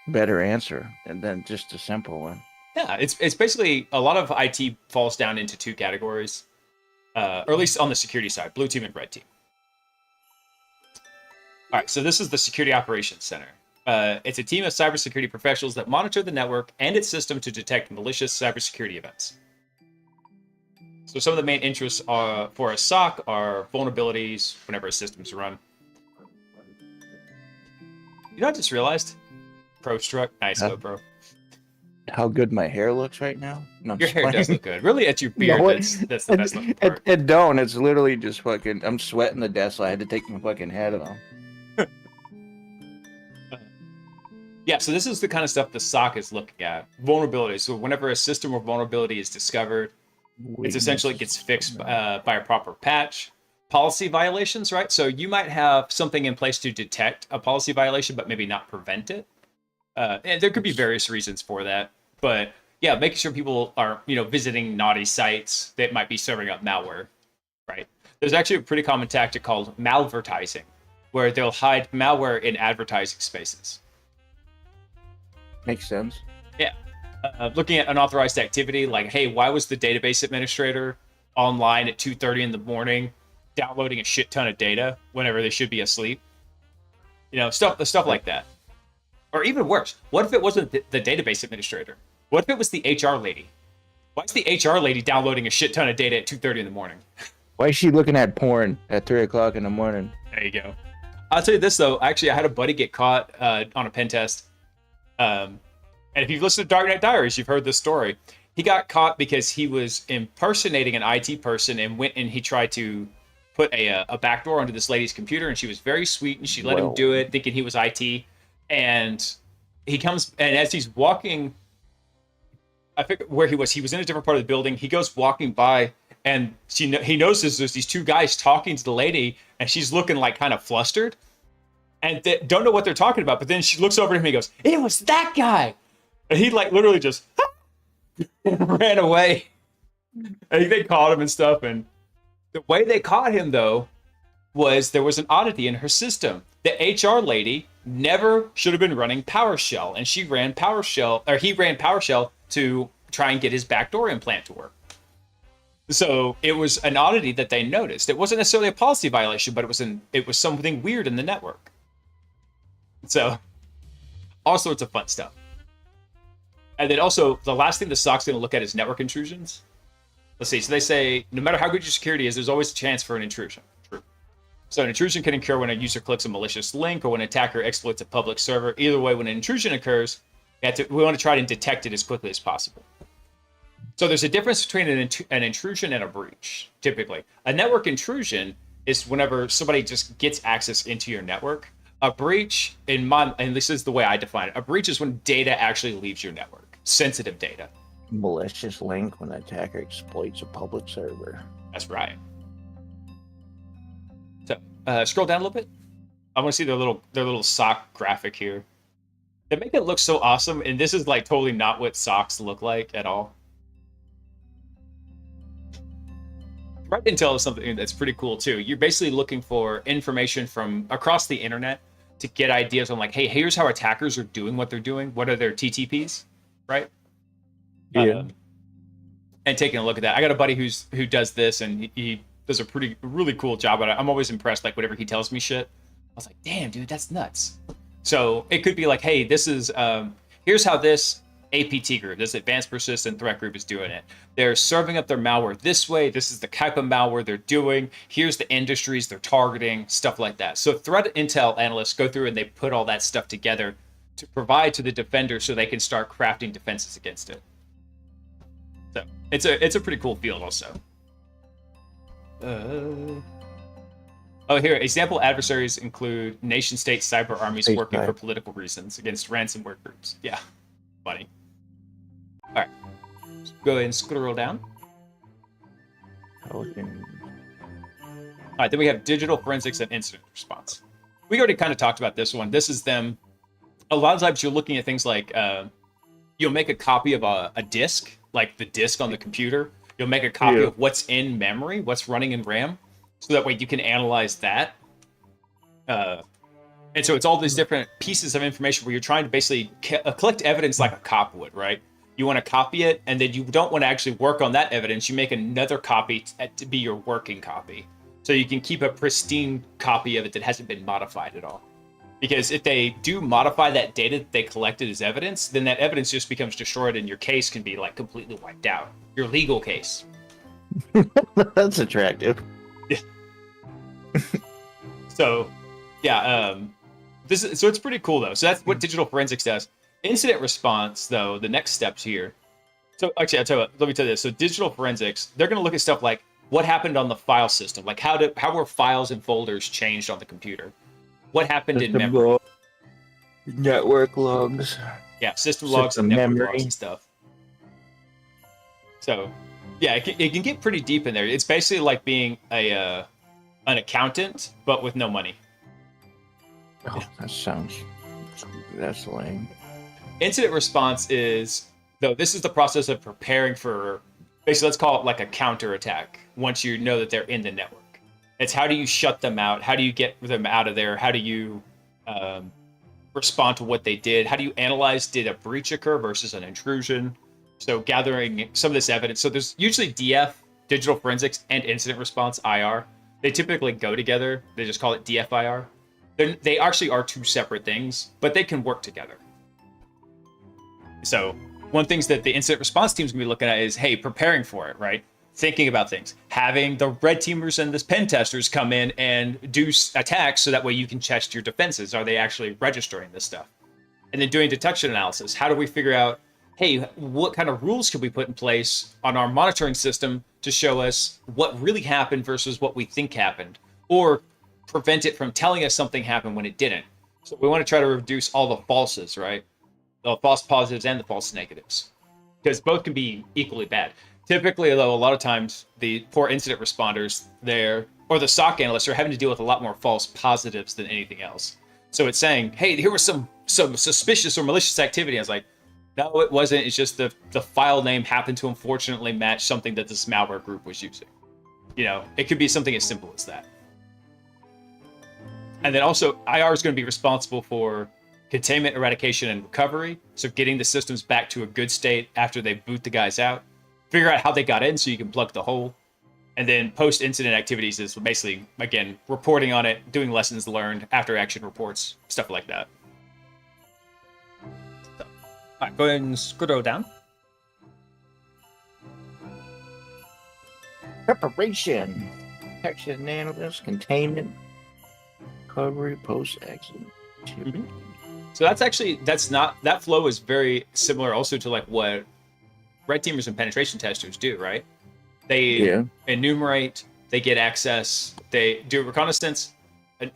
better answer than just a simple one. Yeah, it's basically a lot of IT falls down into two categories, or at least on the security side, blue team and red team. All right, so this is the Security Operations Center. It's a team of cybersecurity professionals that monitor the network and its system to detect malicious cybersecurity events. So some of the main interests for a SOC are vulnerabilities whenever a system's run. You know what I just realized? Pro Struck, nice GoPro. How good my hair looks right now? No, I'm Your just hair playing. does look good. Really, it's your beard No, that's the best looking part. It don't. It's literally just fucking. I'm sweating to death, so I had to take my fucking hat off. Yeah, so this is the kind of stuff the SOC is looking at. Vulnerabilities. So whenever a system or vulnerability is discovered, it essentially gets fixed by a proper patch. Policy violations, right? So you might have something in place to detect a policy violation, but maybe not prevent it. And there could be various reasons for that. But yeah, making sure people are, visiting naughty sites that might be serving up malware, right? There's actually a pretty common tactic called malvertising, where they'll hide malware in advertising spaces. Makes sense. Yeah. Looking at unauthorized activity, like, hey, why was the database administrator online at 2:30 in the morning downloading a shit ton of data whenever they should be asleep? Stuff like that. Or even worse, what if it wasn't the database administrator? What if it was the HR lady? Why is the HR lady downloading a shit ton of data at 2:30 in the morning? Why is she looking at porn at 3 o'clock in the morning? There you go. I'll tell you this, though. Actually, I had a buddy get caught on a pen test. And if you've listened to Dark Knight Diaries, you've heard this story. He got caught because he was impersonating an IT person and went and he tried to put a backdoor onto this lady's computer, and she was very sweet, and she let him do it, thinking he was IT. And he comes, and as he's walking, I forget where he was in a different part of the building. He goes walking by, and he notices there's these two guys talking to the lady, and she's looking like kind of flustered, and they don't know what they're talking about. But then she looks over at him and he goes, "It was that guy," and he like literally just ran away. And they caught him and stuff. And the way they caught him, though, was there was an oddity in her system. The HR lady never should have been running PowerShell, and he ran PowerShell to try and get his backdoor implant to work. So it was an oddity that they noticed. It wasn't necessarily a policy violation, but it was something weird in the network. So all sorts of fun stuff. And then also, the last thing the SOC's going to look at is network intrusions. Let's see. So they say, no matter how good your security is, there's always a chance for an intrusion. True. So an intrusion can occur when a user clicks a malicious link or when an attacker exploits a public server. Either way, when an intrusion occurs, we want to try to detect it as quickly as possible. So there's a difference between an intrusion and a breach, typically. A network intrusion is whenever somebody just gets access into your network. A breach, and this is the way I define it, a breach is when data actually leaves your network, sensitive data. Malicious link when the attacker exploits a public server. That's right. So scroll down a little bit. I want to see their little SOC graphic here. They make it look so awesome, and this is like totally not what SOCs look like at all. Threat intel is something that's pretty cool too. You're basically looking for information from across the internet to get ideas on like, hey, here's how attackers are doing what they're doing. What are their TTPs, right? Yeah. And taking a look at that. I got a buddy who does this, and he does a really cool job at it. I'm always impressed, like whenever he tells me shit. I was like, damn, dude, that's nuts. So it could be like, hey, this is here's how this APT group, this advanced persistent threat group, is doing it. They're serving up their malware this way. This is the type of malware they're doing. Here's the industries they're targeting, stuff like that. So threat intel analysts go through and they put all that stuff together to provide to the defender so they can start crafting defenses against it. So it's a pretty cool field also. Here, example adversaries include nation-state cyber armies working for political reasons against ransomware groups. Yeah, funny. All right, let's go ahead and scroll down. All right, then we have digital forensics and incident response. We already kind of talked about this one. This is them. A lot of times you're looking at things like you'll make a copy of a disk, like the disk on the computer. You'll make a copy of what's in memory, what's running in RAM, so that way you can analyze that. And so it's all these different pieces of information where you're trying to basically collect evidence like a cop would, right? You want to copy it, and then you don't want to actually work on that evidence. You make another copy to be your working copy. So you can keep a pristine copy of it that hasn't been modified at all. Because if they do modify that data that they collected as evidence, then that evidence just becomes destroyed and your case can be like completely wiped out. Your legal case. That's attractive. Yeah. So, yeah, so it's pretty cool though. So that's what digital forensics does. Incident response, though, the next steps here. So actually, let me tell you this. So digital forensics, they're going to look at stuff like what happened on the file system, like how were files and folders changed on the computer. What happened in memory? Network logs. Yeah, system logs and network logs and stuff. So, yeah, it can get pretty deep in there. It's basically like being an accountant, but with no money. Oh, that's lame. Incident response is, though, this is the process of preparing for, basically, let's call it like a counterattack once you know that they're in the network. It's how do you shut them out? How do you get them out of there? How do you respond to what they did? How do you analyze, did a breach occur versus an intrusion? So gathering some of this evidence. So there's usually DF, digital forensics, and incident response, IR. They typically go together. They just call it DFIR. They actually are two separate things, but they can work together. So one thing that the incident response team's gonna be looking at is, hey, preparing for it, right? Thinking about things, having the red teamers and the pen testers come in and do attacks so that way you can test your defenses. Are they actually registering this stuff? And then doing detection analysis. How do we figure out, hey, what kind of rules can we put in place on our monitoring system to show us what really happened versus what we think happened, or prevent it from telling us something happened when it didn't? So we want to try to reduce all the falses, right? The false positives and the false negatives, because both can be equally bad. Typically, though, a lot of times the poor incident responders or the SOC analysts are having to deal with a lot more false positives than anything else. So it's saying, hey, here was some suspicious or malicious activity. I was like, no, it wasn't. It's just the file name happened to unfortunately match something that this malware group was using. You know, it could be something as simple as that. And then also, IR is going to be responsible for containment, eradication, and recovery. So getting the systems back to a good state after they boot the guys out. Figure out how they got in so you can plug the hole. And then post-incident activities is basically, again, reporting on it, doing lessons learned, after-action reports, stuff like that. So, all right, go ahead and scroll down. Preparation. Detection analysis, containment, recovery, post-accident. Mm-hmm. So that flow is very similar also to like what red teamers and penetration testers do, right? They enumerate, they get access, they do reconnaissance,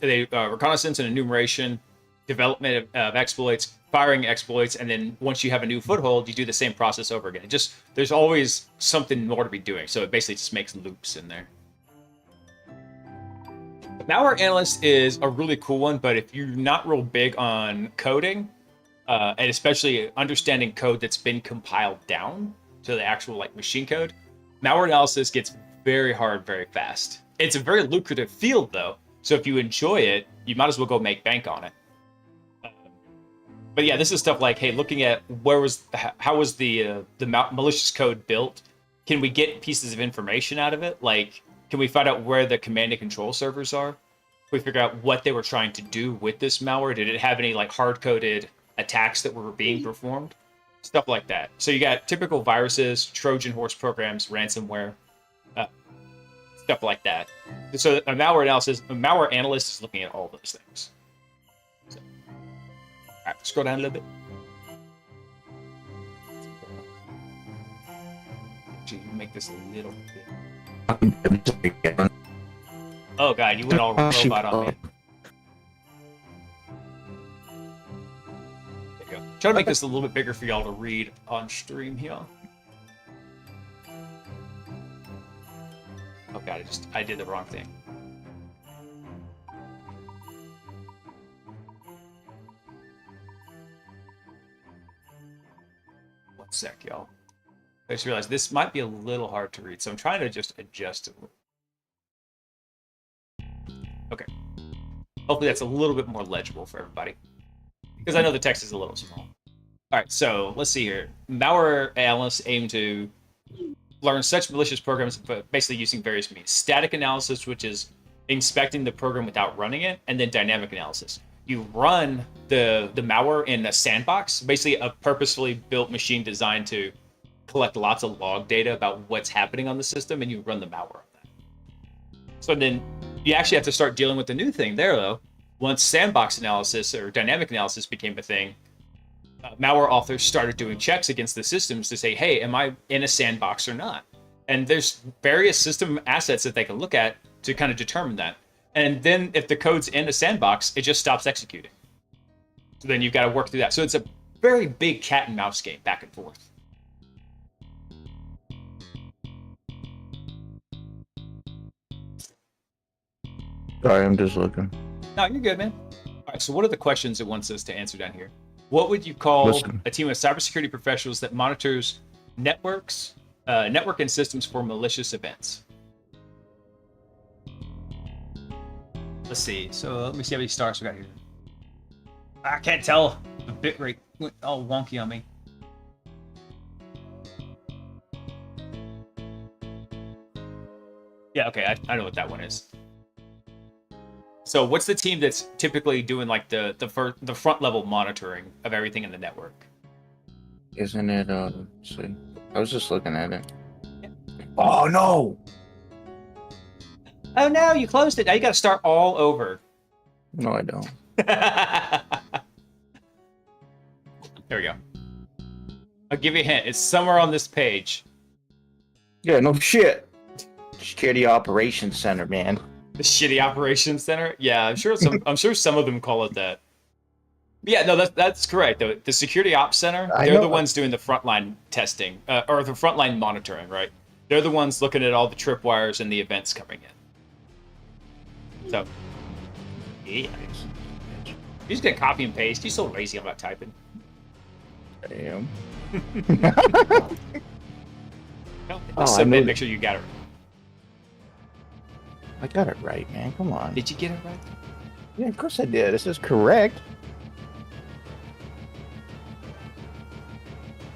reconnaissance and enumeration, development of exploits, firing exploits, and then once you have a new foothold, you do the same process over again. There's always something more to be doing, so it basically just makes loops in there. Malware analyst is a really cool one, but if you're not real big on coding, and especially understanding code that's been compiled down to the actual like machine code, malware analysis gets very hard very fast. It's a very lucrative field though, so if you enjoy it, you might as well go make bank on it. But yeah, this is stuff like, hey, looking at how was the malicious code built? Can we get pieces of information out of it? Like, can we find out where the command and control servers are? Can we figure out what they were trying to do with this malware? Did it have any like hard-coded attacks that were being performed? Stuff like that. So you got typical viruses, Trojan horse programs, ransomware, stuff like that. So a malware analyst is looking at all those things. So, all right, scroll down a little bit. Actually, make this a little bit. Oh god, you went all robot on me. There you go. Try to make this a little bit bigger for y'all to read on stream here. Oh god, I did the wrong thing. One sec, y'all. I just realized this might be a little hard to read, so I'm trying to just adjust it. Okay. Hopefully that's a little bit more legible for everybody. Because I know the text is a little small. Alright, so let's see here. Malware analysts aim to learn such malicious programs, but basically using various means. Static analysis, which is inspecting the program without running it, and then dynamic analysis. You run the malware in a sandbox, basically a purposefully built machine designed to collect lots of log data about what's happening on the system, and you run the malware on that. So then you actually have to start dealing with the new thing there, though. Once sandbox analysis or dynamic analysis became a thing, malware authors started doing checks against the systems to say, hey, am I in a sandbox or not? And there's various system assets that they can look at to kind of determine that. And then if the code's in a sandbox, it just stops executing. So then you've got to work through that. So it's a very big cat and mouse game back and forth. Sorry, I'm just looking. No, you're good, man. All right, so what are the questions it wants us to answer down here? What would you call a team of cybersecurity professionals that monitors network and systems for malicious events? Let's see. So let me see how many stars we got here. I can't tell. The bitrate went all wonky on me. Yeah, okay, I know what that one is. So what's the team that's typically doing like the front level monitoring of everything in the network? Isn't it, let's see. I was just looking at it. Yeah. Oh, no! Oh, no, you closed it. Now you got to start all over. No, I don't. There we go. I'll give you a hint. It's somewhere on this page. Yeah, no shit. Security Operations Center, man. The shitty operations center? Yeah, I'm sure some of them call it that. But yeah, no, that's correct though. The security ops center, they're the ones doing the frontline testing or the frontline monitoring, right? They're the ones looking at all the tripwires and the events coming in. So, yeah. You just gonna copy and paste. You're so lazy about typing. I am. Submit. Make sure you got it. I got it right, man. Come on. Did you get it right? Yeah, of course I did. This is correct.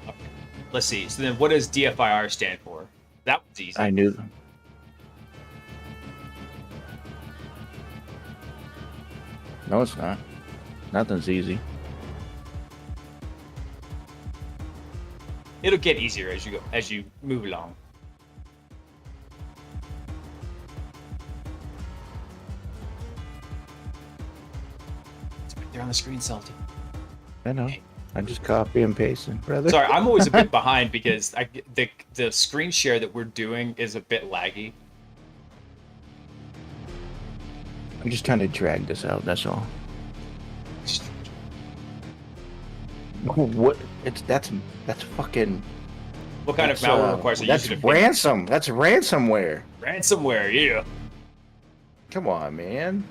Okay. Let's see. So then what does DFIR stand for? That was easy. I knew. No, it's not. Nothing's easy. It'll get easier as you move along. On the screen, Salty. I know. I just copy and pasting, brother. Sorry, I'm always a bit behind because the screen share that we're doing is a bit laggy. I'm just trying to drag this out. That's all. What? That's fucking. What kind of malware requires a user to? That's ransom. That's ransomware. Ransomware, yeah. Come on, man.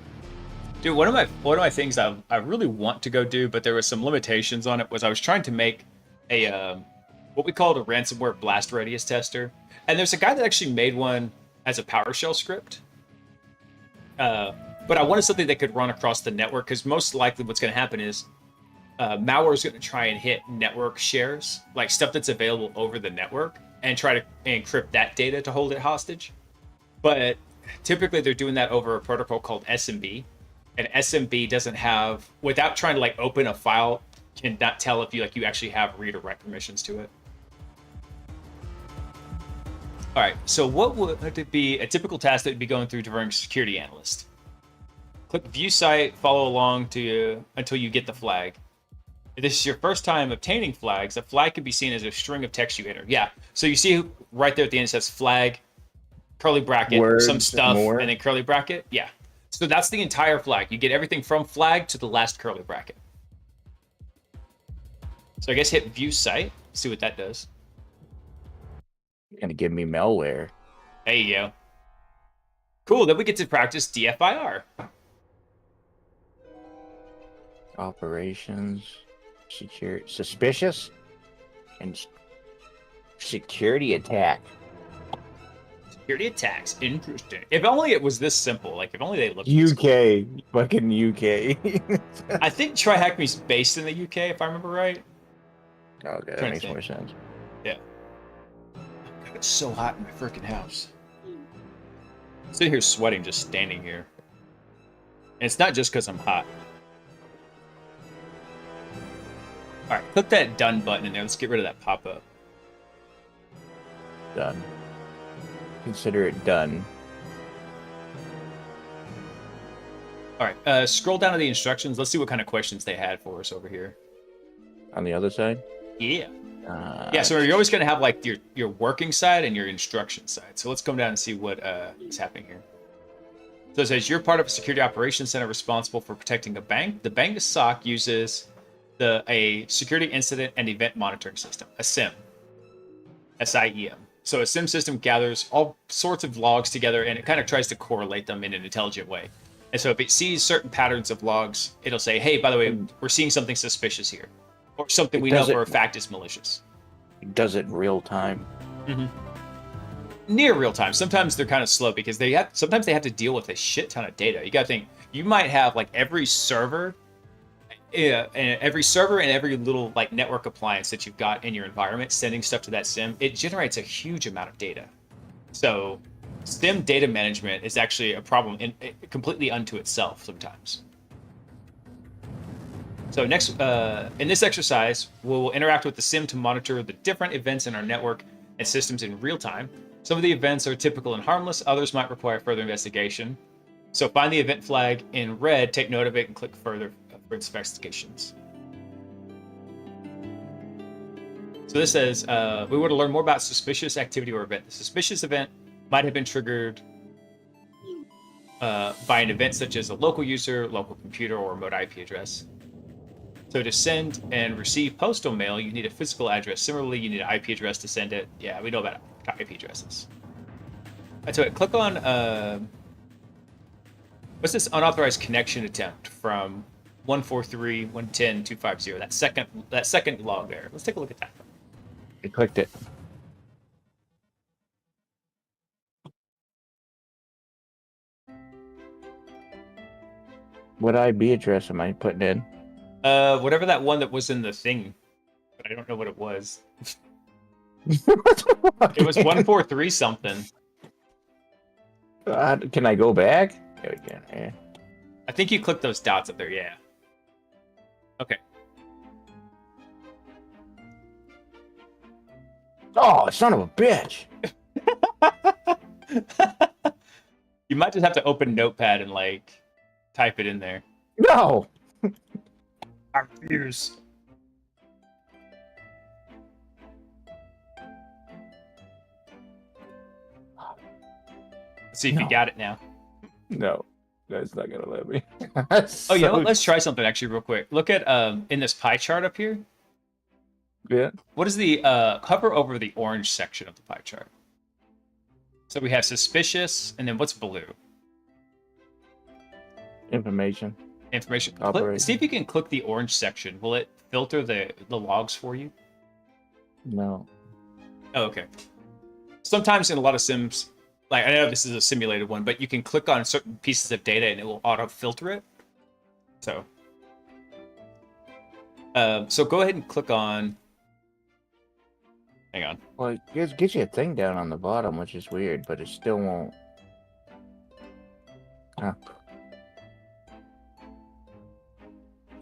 Dude, one of my things I really want to go do, but there were some limitations on it, was I was trying to make a what we called a ransomware blast radius tester, and there's a guy that actually made one as a PowerShell script. But I wanted something that could run across the network, because most likely what's going to happen is malware is going to try and hit network shares, like stuff that's available over the network, and try to encrypt that data to hold it hostage. But typically they're doing that over a protocol called SMB, and SMB doesn't have, without trying to like open a file, cannot tell if you actually have read or write permissions to it. All right, so what would it be a typical task that would be going through during security analyst? Click view site, follow along until you get the flag. If this is your first time obtaining flags, a flag can be seen as a string of text you enter. Yeah, so you see right there at the end it says flag, curly bracket, Words, some stuff, more. and then curly bracket. Yeah, so that's the entire flag. You get everything from flag to the last curly bracket. So I guess hit view site, see what that does. Gonna give me malware. There you go. Cool, then we get to practice DFIR. Operations, secure, suspicious, and security attack. Security attacks, interesting. If only it was this simple. Like, if only they looked UK, fucking UK. I think TryHackMe's based in the UK, if I remember right. Okay, that Trying to makes think. more sense. Yeah. It's so hot in my freaking house. I'm sitting here sweating just standing here. And it's not just because I'm hot. All right, click that done button in there. Let's get rid of that pop-up. Done. Consider it done. All right, scroll down to the instructions. Let's see what kind of questions they had for us over here. On the other side? Yeah. Yeah, so you're always going to have like your working side and your instruction side. So let's come down and see what is happening here. So it says you're part of a security operations center responsible for protecting a bank. The bank SOC uses a security incident and event monitoring system, a SIEM, SIEM. So a SIEM system gathers all sorts of logs together and it kind of tries to correlate them in an intelligent way. And so if it sees certain patterns of logs, it'll say, hey, by the way, we're seeing something suspicious here. Or something we know for a fact is malicious. It does it in real time. Mm-hmm. Near real time. Sometimes they're kind of slow because sometimes they have to deal with a shit ton of data. You got to think, you might have like every server and every little like network appliance that you've got in your environment sending stuff to that SIEM. It generates a huge amount of data. So SIEM data management is actually a problem completely unto itself sometimes. So next, in this exercise, we'll interact with the SIEM to monitor the different events in our network and systems in real time. Some of the events are typical and harmless. Others might require further investigation. So find the event flag in red, take note of it, and click further for investigations. So this says, we want to learn more about suspicious activity or event. The suspicious event might have been triggered by an event such as a local user, local computer, or remote IP address. So to send and receive postal mail, you need a physical address. Similarly, you need an IP address to send it. Yeah, we know about IP addresses. So click on, what's this unauthorized connection attempt from 143.110.250? That second log there. Let's take a look at that. I clicked it. What IP address am I putting in? Whatever that one that was in the thing, but I don't know what it was. It was 143 something. Can I go back? Yeah, we can. Yeah. I think you click those dots up there. Yeah. Okay. Oh, son of a bitch! You might just have to open Notepad and like type it in there. No. I refuse. Let's see if you got it now. No, that's not gonna let me. Oh, you know what? Let's try something actually real quick. Look at in this pie chart up here. Yeah. What is the hover over the orange section of the pie chart? So we have suspicious, and then what's blue? Information. Information. Operation. See if you can click the orange section. Will it filter the logs for you? No. Oh, okay. Sometimes in a lot of sims, like I know this is a simulated one, but you can click on certain pieces of data and it will auto filter it. So So go ahead and click on. Hang on. Well, it gives you a thing down on the bottom, which is weird, but it still won't. Huh.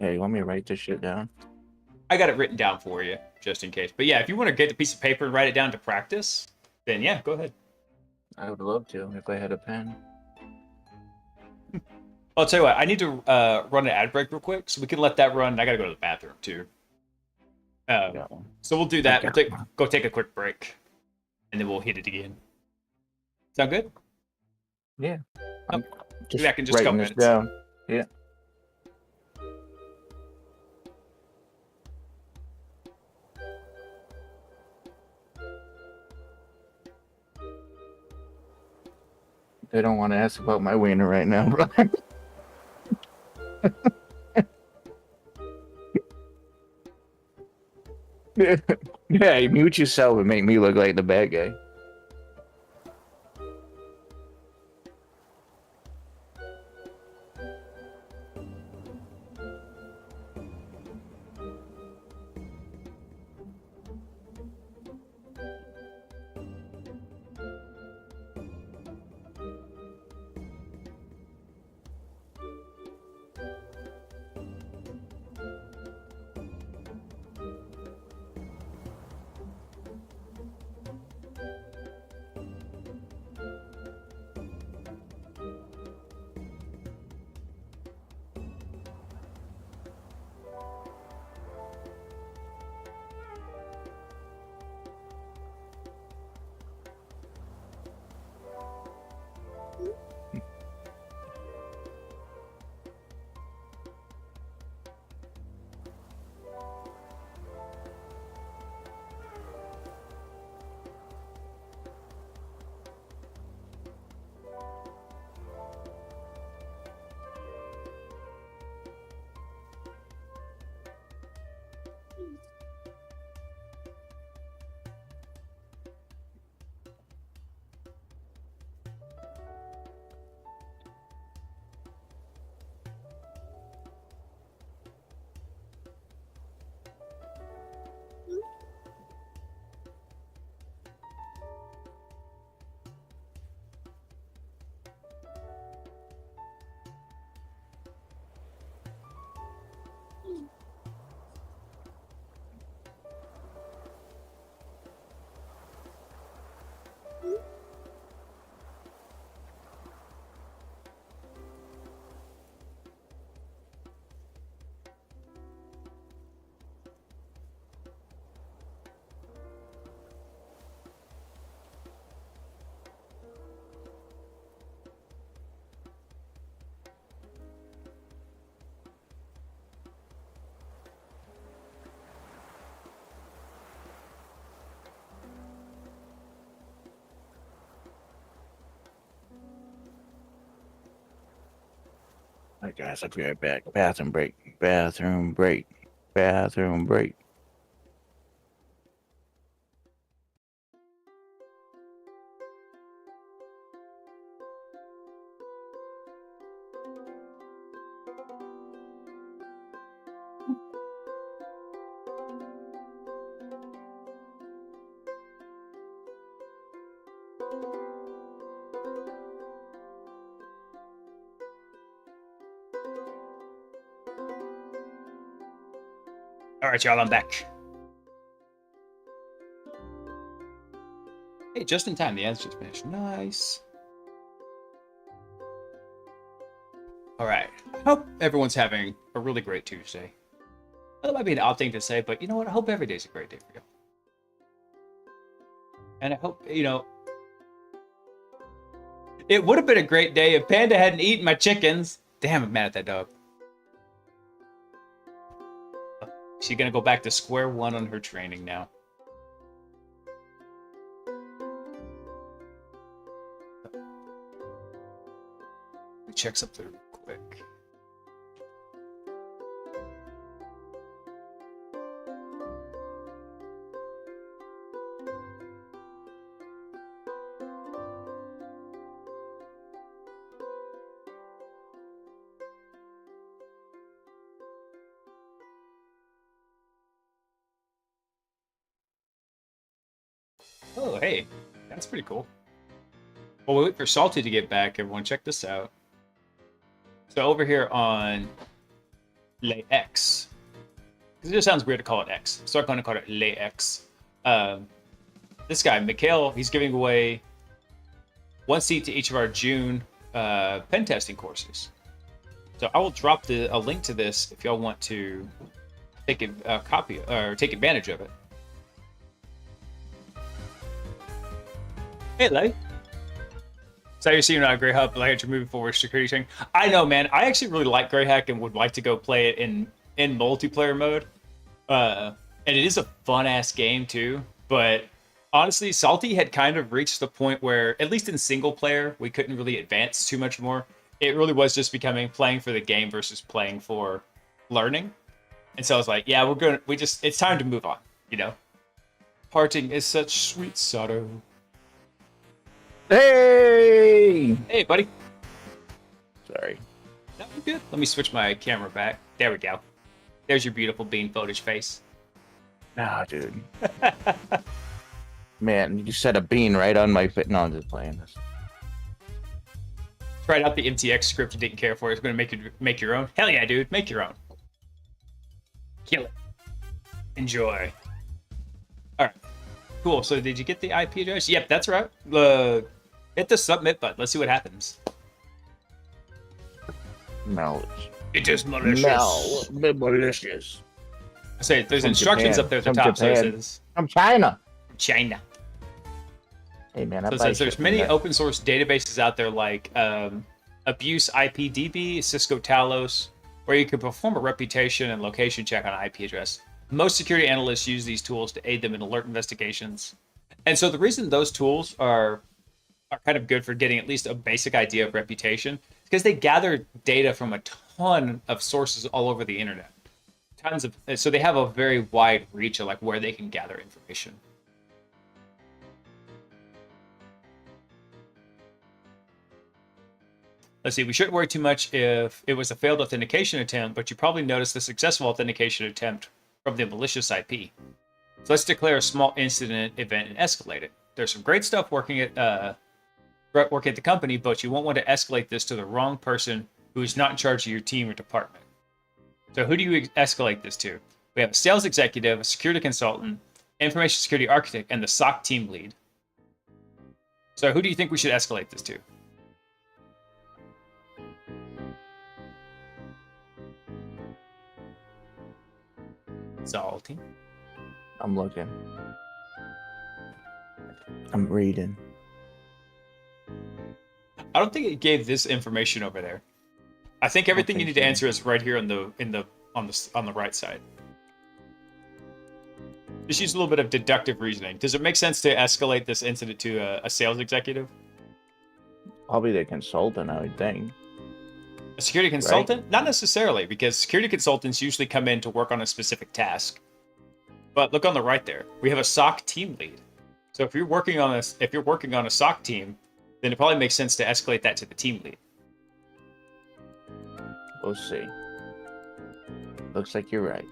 Yeah, you want me to write this shit down? I got it written down for you, just in case. But yeah, if you want to get the piece of paper and write it down to practice, then yeah, go ahead. I would love to if I had a pen. I'll tell you what, I need to run an ad break real quick, so we can let that run. I gotta go to the bathroom too. So we'll do that. We'll go take a quick break, and then we'll hit it again. Sound good? Yeah. Oh, Just back in just a couple writing this minutes. down. Yeah. They don't want to ask about my wiener right now, bro. Yeah, you mute yourself and make me look like the bad guy. All right, guys, I'll be right back. Bathroom break. Bathroom break. Bathroom break. All right, y'all, I'm back. Hey, just in time, the answer's finished. Nice. All right. I hope everyone's having a really great Tuesday. That might be an odd thing to say, but you know what? I hope every day's a great day for you. And I hope, it would have been a great day if Panda hadn't eaten my chickens. Damn, I'm mad at that dog. She's gonna go back to square one on her training now. Let me check something real quick. Oh, hey, that's pretty cool. Well, we wait for Salty to get back. Everyone, check this out. So over here on Le X, because it just sounds weird to call it X, so I'm going to call it Le X. This guy, Mikhail, he's giving away 1 seat to each of our June pen testing courses. So I will drop a link to this if y'all want to take a copy or take advantage of it. Hello. So you're seeing on Grey Hub, like you're moving forward security thing. I know, man. I actually really like Grey Hack and would like to go play it in multiplayer mode. And it is a fun ass game too. But honestly, Salty had kind of reached the point where, at least in single player, we couldn't really advance too much more. It really was just becoming playing for the game versus playing for learning. And so I was like, yeah, it's time to move on, you know? Parting is such sweet sorrow. Hey! Hey, buddy. Sorry. That was good. Let me switch my camera back. There we go. There's your beautiful bean footage face. Nah, dude. Man, you set a bean right on my fit. No, I'm just playing this. Tried out the MTX script you didn't care for. It's going to make your own. Hell yeah, dude. Make your own. Kill it. Enjoy. All right. Cool. So did you get the IP address? Yep, that's right. Hit the submit button. Let's see what happens. Malicious. It is malicious. Malicious. I say there's From instructions Japan. up there at the From top. So it Japan. says From China. China. Hey, man. So it says there's many open source databases out there like Abuse IPDB, Cisco Talos, where you can perform a reputation and location check on an IP address. Most security analysts use these tools to aid them in alert investigations. And so the reason those tools are kind of good for getting at least a basic idea of reputation is because they gather data from a ton of sources all over the internet. So they have a very wide reach of like where they can gather information. Let's see, we shouldn't worry too much if it was a failed authentication attempt, but you probably noticed the successful authentication attempt from the malicious IP. So let's declare a small incident event and escalate it. There's some great stuff working at the company, but you won't want to escalate this to the wrong person who is not in charge of your team or department. So who do you escalate this to? We have a sales executive, a security consultant, information security architect, and the SOC team lead. So who do you think we should escalate this to? Salty. I'm looking. I'm reading. I don't think it gave this information over there. I think everything you need to answer is right here on the right side. Just use a little bit of deductive reasoning. Does it make sense to escalate this incident to a sales executive? Probably the consultant, I would think. A security consultant? Right. Not necessarily, because security consultants usually come in to work on a specific task. But look on the right there. We have a SOC team lead. So if you're working on a SOC team, then it probably makes sense to escalate that to the team lead. We'll see. Looks like you're right.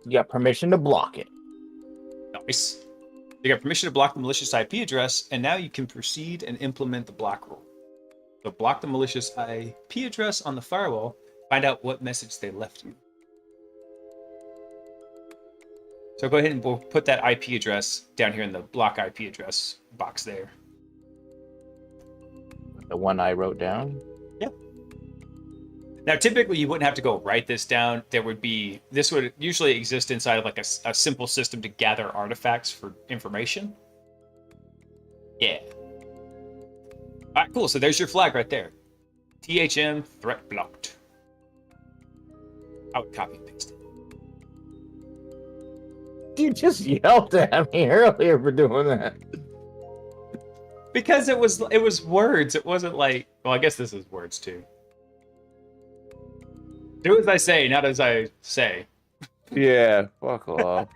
You got permission to block it. Nice. You got permission to block the malicious IP address, and now you can proceed and implement the block rule. So block the malicious IP address on the firewall, find out what message they left you. So go ahead and we'll put that IP address down here in the block IP address box there. The one I wrote down? Yeah. Now, typically, you wouldn't have to go write this down. This would usually exist inside of like a simple system to gather artifacts for information. Yeah. All right, cool. So there's your flag right there. THM threat blocked. I would copy and paste it. You just yelled at me earlier for doing that. Because it was words. It wasn't like, well, I guess this is words too. Do as I say, not as I say. Yeah, fuck off.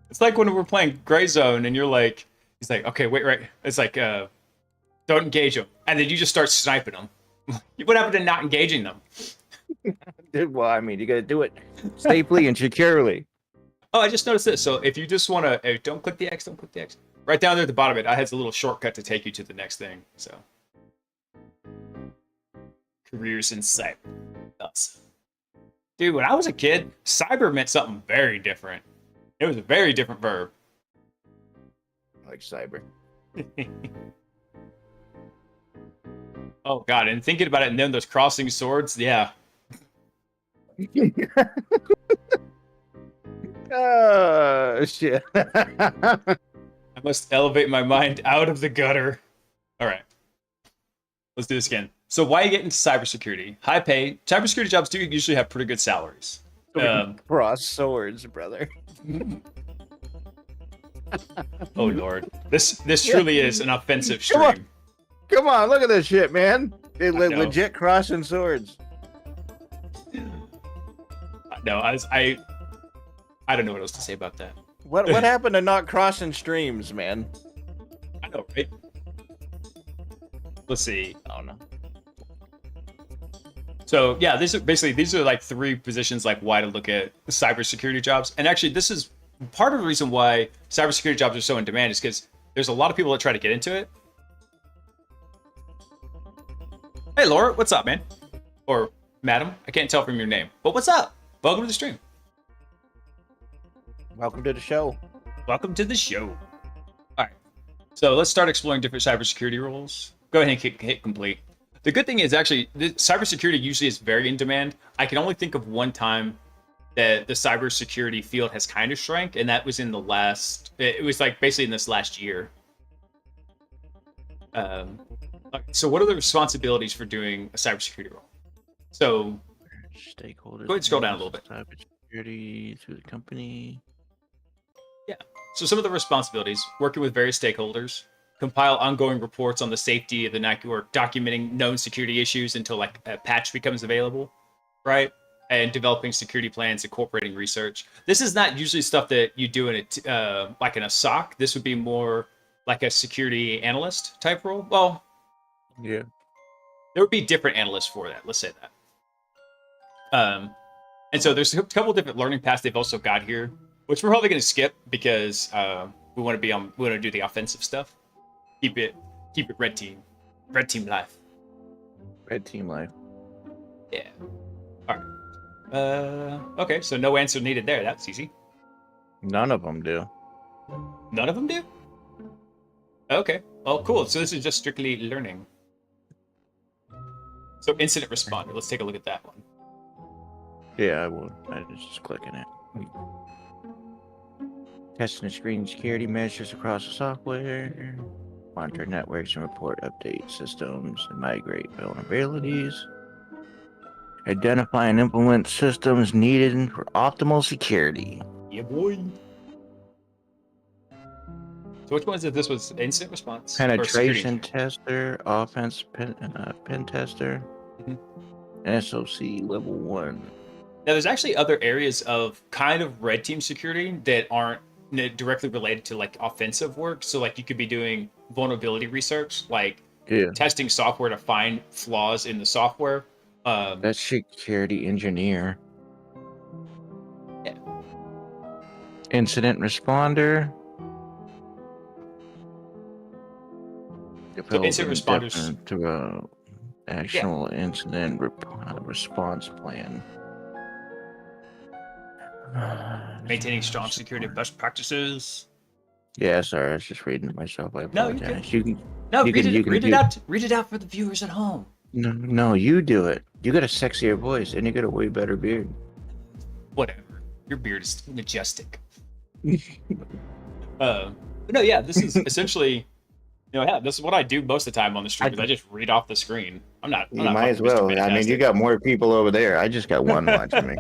It's like when we're playing Gray Zone and you're like, he's like, okay, wait, right. It's like, don't engage them. And then you just start sniping them. What happened to not engaging them? Well, I mean, you got to do it safely and securely. Oh, I just noticed this. So if you just want to, don't click the X, don't click the X. Right down there at the bottom of it, I had a little shortcut to take you to the next thing. So, careers in cyber. Awesome. Dude, when I was a kid, cyber meant something very different. It was a very different verb. Like cyber. Oh God, and thinking about it, and then those crossing swords, yeah. Oh, shit. I must elevate my mind out of the gutter. All right, let's do this again. So why get into cybersecurity? High pay. Cybersecurity jobs do usually have pretty good salaries. Cross swords, brother. Oh Lord, this truly is an offensive stream. Come on, look at this shit, man. They know. legit crossing swords. No, I don't know what else to say about that. What happened to not crossing streams, man? I know, right? Let's see. I don't know. So yeah, these are like 3 positions like why to look at cybersecurity jobs. And actually, this is part of the reason why cybersecurity jobs are so in demand is because there's a lot of people that try to get into it. Hey Laura, what's up, man? Or madam, I can't tell from your name. But what's up? Welcome to the stream. Welcome to the show. Welcome to the show. All right, so let's start exploring different cybersecurity roles. Go ahead and hit complete. The good thing is actually, cybersecurity usually is very in demand. I can only think of one time that the cybersecurity field has kind of shrank, and that was in the last. It was like basically in this last year. So what are the responsibilities for doing a cybersecurity role? So Stakeholders. Go ahead and scroll down a little bit. Cybersecurity through the company. Yeah. So some of the responsibilities: working with various stakeholders, compile ongoing reports on the safety of the network, documenting known security issues until like a patch becomes available, right? And developing security plans, incorporating research. This is not usually stuff that you do in a like in a SOC. This would be more like a security analyst type role. Well, yeah, there would be different analysts for that. Let's say that. And so there's a couple different learning paths they've also got here, which we're probably going to skip because we want to do the offensive stuff. Keep it red team life. red team life. Yeah. All right. Okay, so no answer needed there. That's easy. None of them do. None of them do? Okay. Well, cool. So this is just strictly learning. So incident responder. Let's take a look at that one. Yeah, I will. I was just clicking it. Testing and screening security measures across the software. Monitor networks and report update systems and migrate vulnerabilities. Identify and implement systems needed for optimal security. Yeah, boy. So which one is it? This was incident response? Penetration tester, offense pen tester, SOC level 1. Now, there's actually other areas of kind of red team security that aren't directly related to like offensive work. So like you could be doing vulnerability research, like testing software to find flaws in the software. That's security engineer. Yeah. Incident responder. So incident responders to actionable incident response plan. Maintaining strong security best practices. Yeah, sorry, I was just reading it myself. I apologize. Read it out for the viewers at home. No, you do it. You got a sexier voice and you got a way better beard. Whatever. Your beard is majestic. But no, yeah, this is essentially, this is what I do most of the time on the stream. I just read off the screen. I'm not. You might as well. I mean, you got more people over there. I just got one watching me.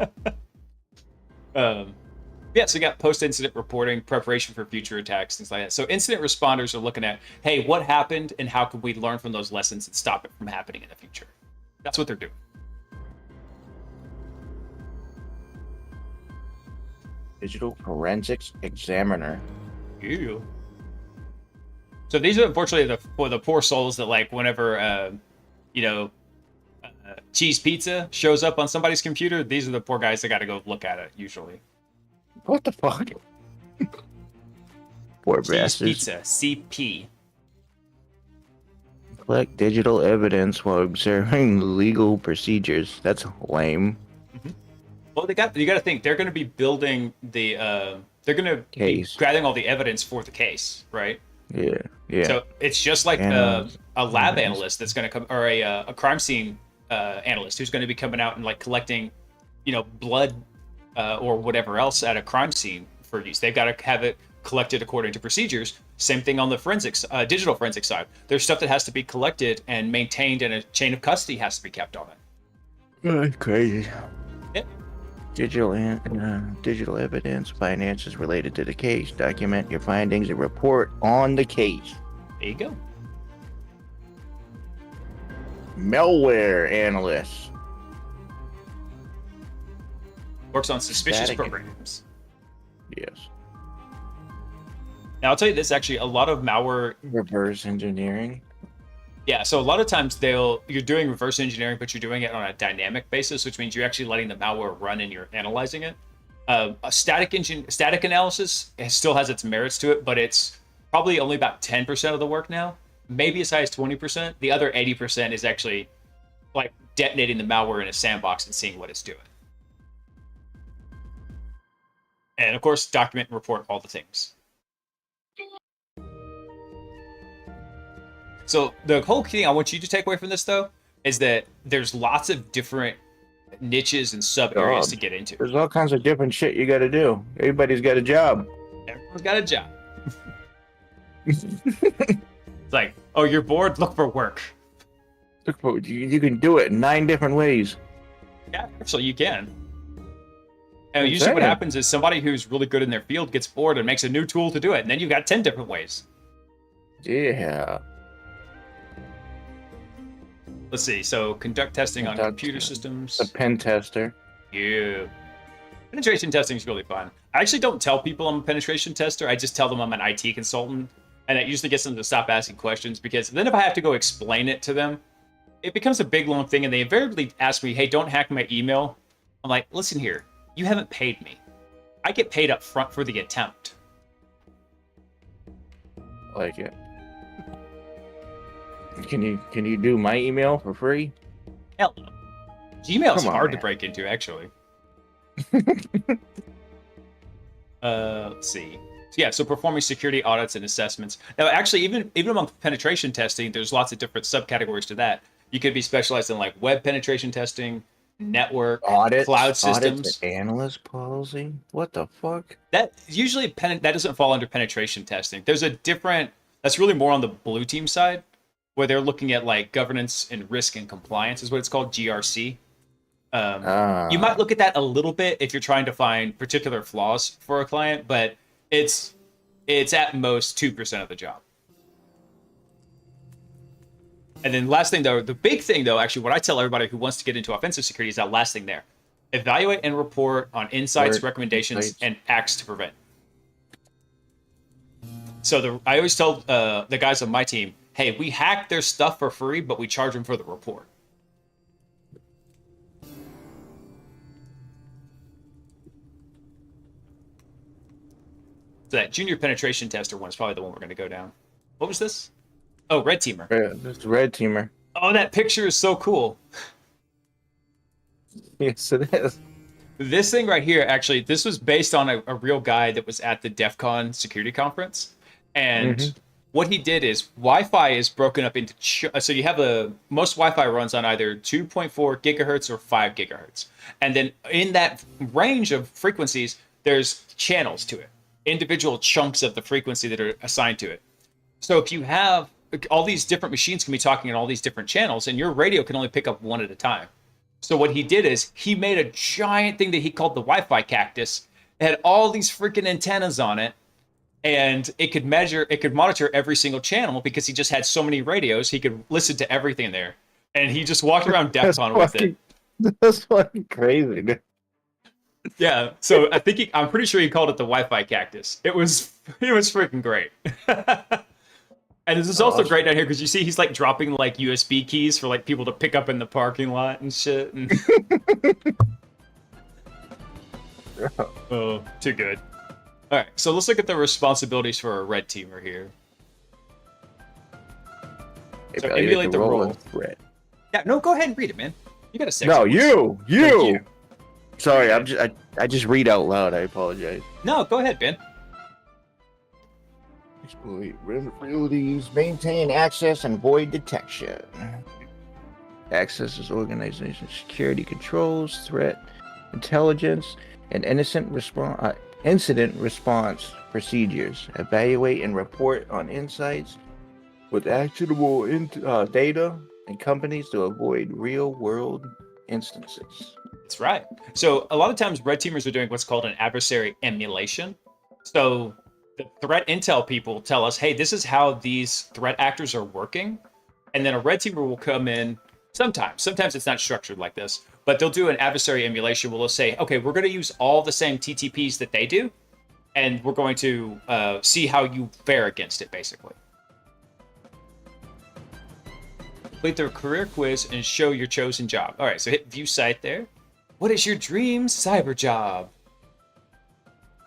Yeah, so you got post-incident reporting, preparation for future attacks, things like that. So incident responders are looking at, hey, what happened and how can we learn from those lessons and stop it from happening in the future? That's what they're doing. Digital forensics examiner. Ew. So these are unfortunately the poor souls that like whenever Cheese pizza shows up on somebody's computer. These are the poor guys that got to go look at it usually. What the fuck? Poor Cheese bastards. pizza, CP. Collect digital evidence while observing legal procedures. That's lame. Well, you got to think they're going to be building the they're going to be Case. gathering all the evidence for the case, right? Yeah, yeah. So it's just like a lab analyst that's going to come, or a crime scene analyst who's going to be coming out and like collecting, blood or whatever else at a crime scene for use. They've got to have it collected according to procedures. Same thing on the forensics, digital forensic side. There's stuff that has to be collected and maintained, and a chain of custody has to be kept on it. That's crazy. Yep. Digital evidence, finances related to the case. Document your findings and report on the case. There you go. Malware analyst. Works on suspicious Static. programs. Yes. Now I'll tell you this, actually, a lot of malware. Reverse engineering. Yeah, so a lot of times you're doing reverse engineering, but you're doing it on a dynamic basis, which means you're actually letting the malware run and you're analyzing it. A static analysis still has its merits to it, but it's probably only about 10% of the work now, maybe as high as 20%. The other 80% is actually like detonating the malware in a sandbox and seeing what it's doing. And of course, document and report all the things. So the whole thing I want you to take away from this, though, is that there's lots of different niches and sub areas to get into. There's all kinds of different shit you got to do. Everybody's got a job. Everyone's got a job. It's like, oh, you're bored? Look for work. You can do it in 9 different ways. Yeah, actually, you can. And usually what happens is somebody who's really good in their field gets bored and makes a new tool to do it, and then you've got 10 different ways. Yeah. Let's see. So conduct testing on computer systems. A pen tester. Yeah. Penetration testing is really fun. I actually don't tell people I'm a penetration tester. I just tell them I'm an IT consultant. And that usually gets them to stop asking questions, because then if I have to go explain it to them, it becomes a big, long thing. And they invariably ask me, hey, don't hack my email. I'm like, listen here. You haven't paid me. I get paid up front for the attempt. I like it. Can you do my email for free? Hell no. Gmail's hard to man. break into, actually. Let's see. So yeah, so performing security audits and assessments. Now, actually, even among penetration testing, there's lots of different subcategories to that. You could be specialized in like web penetration testing, network, Audits, cloud systems. Analyst policy. What the fuck? That usually that doesn't fall under penetration testing. There's a different. That's really more on the blue team side, where they're looking at like governance and risk and compliance is what it's called, GRC. You might look at that a little bit if you're trying to find particular flaws for a client, but it's at most 2% of the job. And then last thing, though, the big thing, though, actually, what I tell everybody who wants to get into offensive security is that last thing there. Evaluate and report on insights, recommendations, and acts to prevent. So I always tell the guys on my team, hey, we hack their stuff for free, but we charge them for the report. So that junior penetration tester one is probably the one we're going to go down. What was this? Oh, red teamer. This is red teamer. Oh, that picture is so cool. Yes, it is. This thing right here, actually, this was based on a real guy that was at the DEF CON security conference. And what he did is Wi-Fi is broken up into... so you have most Wi-Fi runs on either 2.4 gigahertz or 5 gigahertz. And then in that range of frequencies, there's channels to it. Individual chunks of the frequency that are assigned to it. So if you have... all these different machines can be talking in all these different channels, and your radio can only pick up one at a time. So what he did is he made a giant thing that he called the Wi-Fi cactus. It had all these freaking antennas on it, and it could monitor every single channel because he just had so many radios. He could listen to everything there, and he just walked around DEF CON with it. That's fucking crazy, dude. Yeah, so I'm pretty sure he called it the Wi-Fi cactus. It was freaking great. And this is Oh, also great down here because you see he's like dropping like USB keys for like people to pick up in the parking lot and shit. And... oh, too good. All right, so let's look at the responsibilities for a red teamer here. So emulate the role. Yeah, no, go ahead and read it, man. You got a sexy No, voice. you. Sorry, Yeah. I just read out loud. I apologize. No, go ahead, Ben. Responsibilities: maintain access and void detection. Access is organization security controls, threat intelligence, and incident response procedures. Evaluate and report on insights with actionable data and companies to avoid real-world instances. That's right. So a lot of times red teamers are doing what's called an adversary emulation. So the threat intel people tell us, hey, this is how these threat actors are working. And then a red teamer will come in sometimes it's not structured like this, but they'll do an adversary emulation where they'll say, okay, we're going to use all the same TTPs that they do, and we're going to see how you fare against it, basically. Complete their career quiz and show your chosen job. All right, so hit view site there. What is your dream cyber job?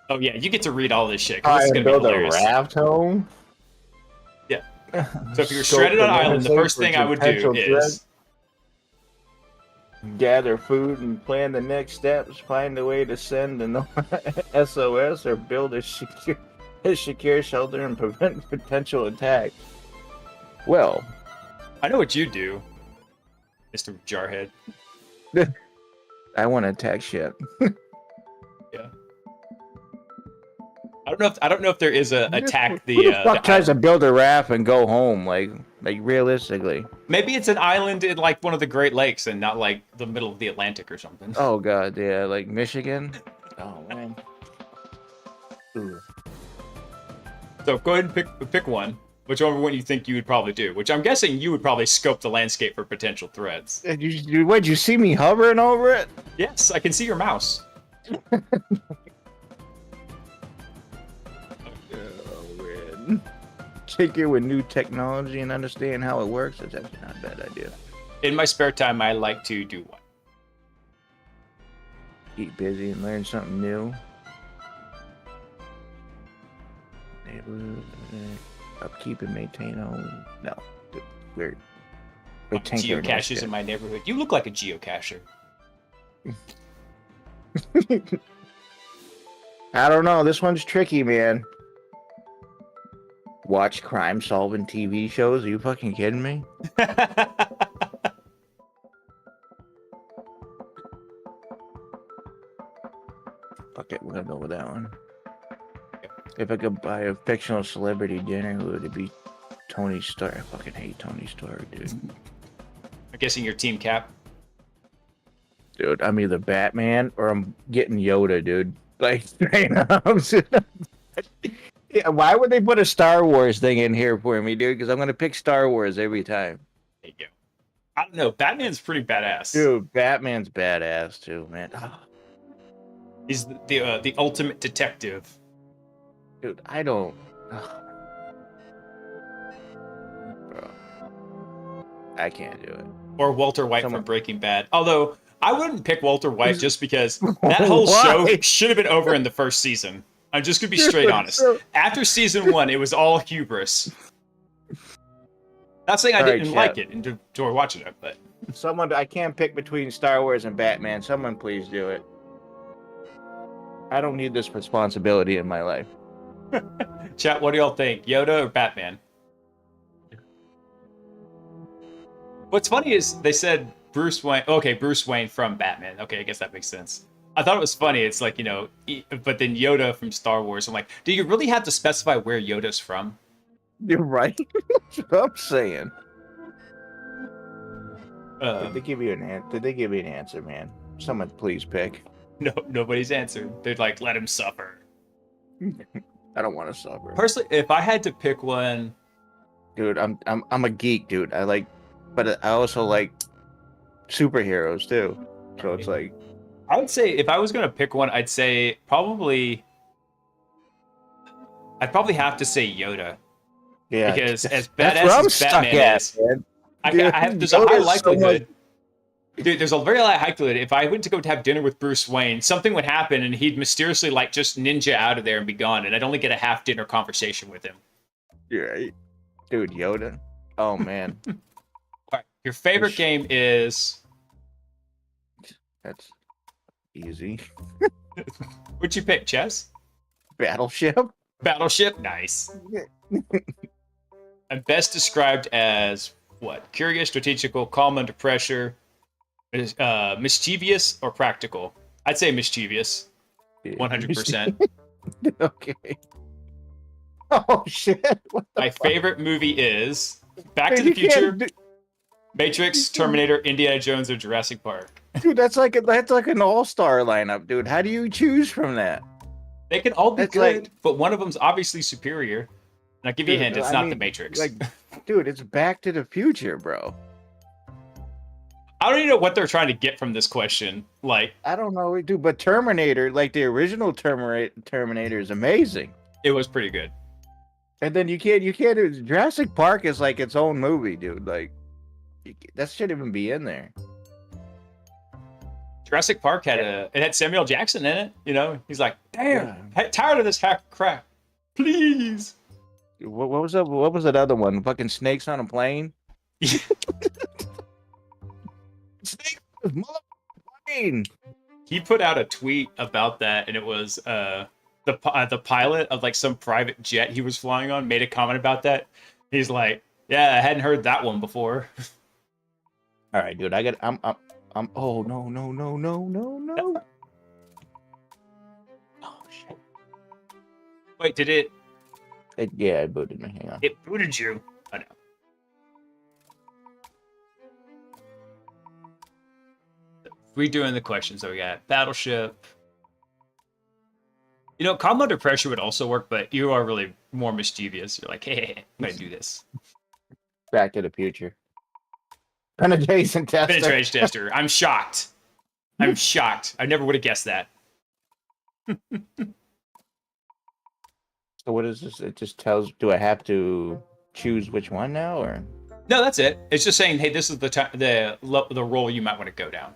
Oh yeah, you get to read all this shit. This is gonna be hilarious. A raft home. Yeah. So if you're stranded on an island, the first thing I would do is gather food and plan the next steps. Find a way to send an SOS or build a secure shelter and prevent potential attack. Well, I know what you do, Mr. Jarhead. I want to attack ship. Yeah. I don't know if there is a attack the. Who the fuck tries to build a raft and go home? Like realistically. Maybe it's an island in like one of the Great Lakes and not like the middle of the Atlantic or something. Oh god, yeah, like Michigan. Oh man. Ooh. So go ahead and pick one. Whichever one you think you would probably do. Which I'm guessing you would probably scope the landscape for potential threats. Did you see me hovering over it? Yes, I can see your mouse. Take it with new technology and understand how it works. That's actually not a bad idea. In my spare time, I like to do what? Keep busy and learn something new. Upkeep and maintain home. No, we're geocaches in my neighborhood. You look like a geocacher. I don't know. This one's tricky, man. Watch crime-solving TV shows? Are you fucking kidding me? Fuck it, we're gonna go with that one. If I could buy a fictional celebrity dinner, who would it be? Tony Stark. I fucking hate Tony Stark, dude. I'm guessing your team cap. Dude, I'm either Batman or I'm getting Yoda, dude. Like, straight up. Yeah, why would they put a Star Wars thing in here for me, dude? Because I'm gonna pick Star Wars every time. There you go. I don't know. Batman's pretty badass. Dude, Batman's badass too, man. He's the ultimate detective. Dude, I don't. Bro, I can't do it. Or Walter White from Breaking Bad. Although I wouldn't pick Walter White just because that whole Why? show should have been over in the first season. I'm just gonna be straight honest. After season 1, it was all hubris. Not saying I didn't like it and enjoy watching it, but Someone, I can't pick between Star Wars and Batman. Someone please do it. I don't need this responsibility in my life. chat, what do y'all think? Yoda or Batman? What's funny is they said Bruce Wayne. Okay, Bruce Wayne from Batman. Okay, I guess that makes sense. I thought it was funny. It's like, you know, but then Yoda from Star Wars. I'm like, do you really have to specify where Yoda's from? You're right. That's what I'm saying. Did they give you an answer? Did they give you an answer, man? Someone please pick. No, nobody's answered. They're like, let him suffer. I don't want to suffer. Personally, if I had to pick one, Dude, I'm a geek, dude. But I also like superheroes too. So it's like, I would say if I was gonna pick one, I'd say I'd probably have to say Yoda. Yeah, Because as that's where badass I'm as stuck Batman at, is, man. I have there's a high Yoda's so much- likelihood. Dude, there's a very high likelihood if I went to go have dinner with Bruce Wayne, something would happen and he'd mysteriously like just ninja out of there and be gone, and I'd only get a half dinner conversation with him. You're right. Dude, Yoda. Oh man. All right, your favorite game is That's easy. what'd you pick? Chess? Battleship? Battleship? Nice. And best described as what? Curious, strategical, calm under pressure, mischievous, or practical? I'd say mischievous. 100%. Okay. Oh shit. What the My fuck? favorite movie is Back to Dude, the you can't Future, do- Matrix, Terminator, Indiana Jones, or Jurassic Park. Dude, that's like an all-star lineup, dude. How do you choose from that? They can all be That's good, like- but one of them's obviously superior. And I'll give you a Dude, hint, it's I not the mean, Matrix. Like, dude, it's Back to the Future, bro. I don't even know what they're trying to get from this question. Like, I don't know, dude, but Terminator, like the original Terminator is amazing. it was pretty good. And then you can't Jurassic Park is like its own movie, dude. Like that shouldn't even be in there. Jurassic Park had Samuel Jackson in it. You know, he's like, damn, tired of this hack crap. Please. What was that? What was that other one? Fucking snakes on a plane. Snakes on a plane. He put out a tweet about that, and it was the pilot of like some private jet he was flying on made a comment about that. He's like, yeah, I hadn't heard that one before. All right, dude. I'm. Oh no. Oh shit. Wait, did it? Yeah, it booted me. Hang on. It booted you. I know. Redoing the questions that we got. Battleship. You know, calm under pressure would also work, but you are really more mischievous. You're like, hey, I'm gonna do this. Back to the Future. Penetration tester. Penetration tester. I'm shocked. I'm shocked. I never would have guessed that. So what is this? It just tells. Do I have to choose which one now, or? No, that's it. It's just saying, hey, this is the role you might want to go down.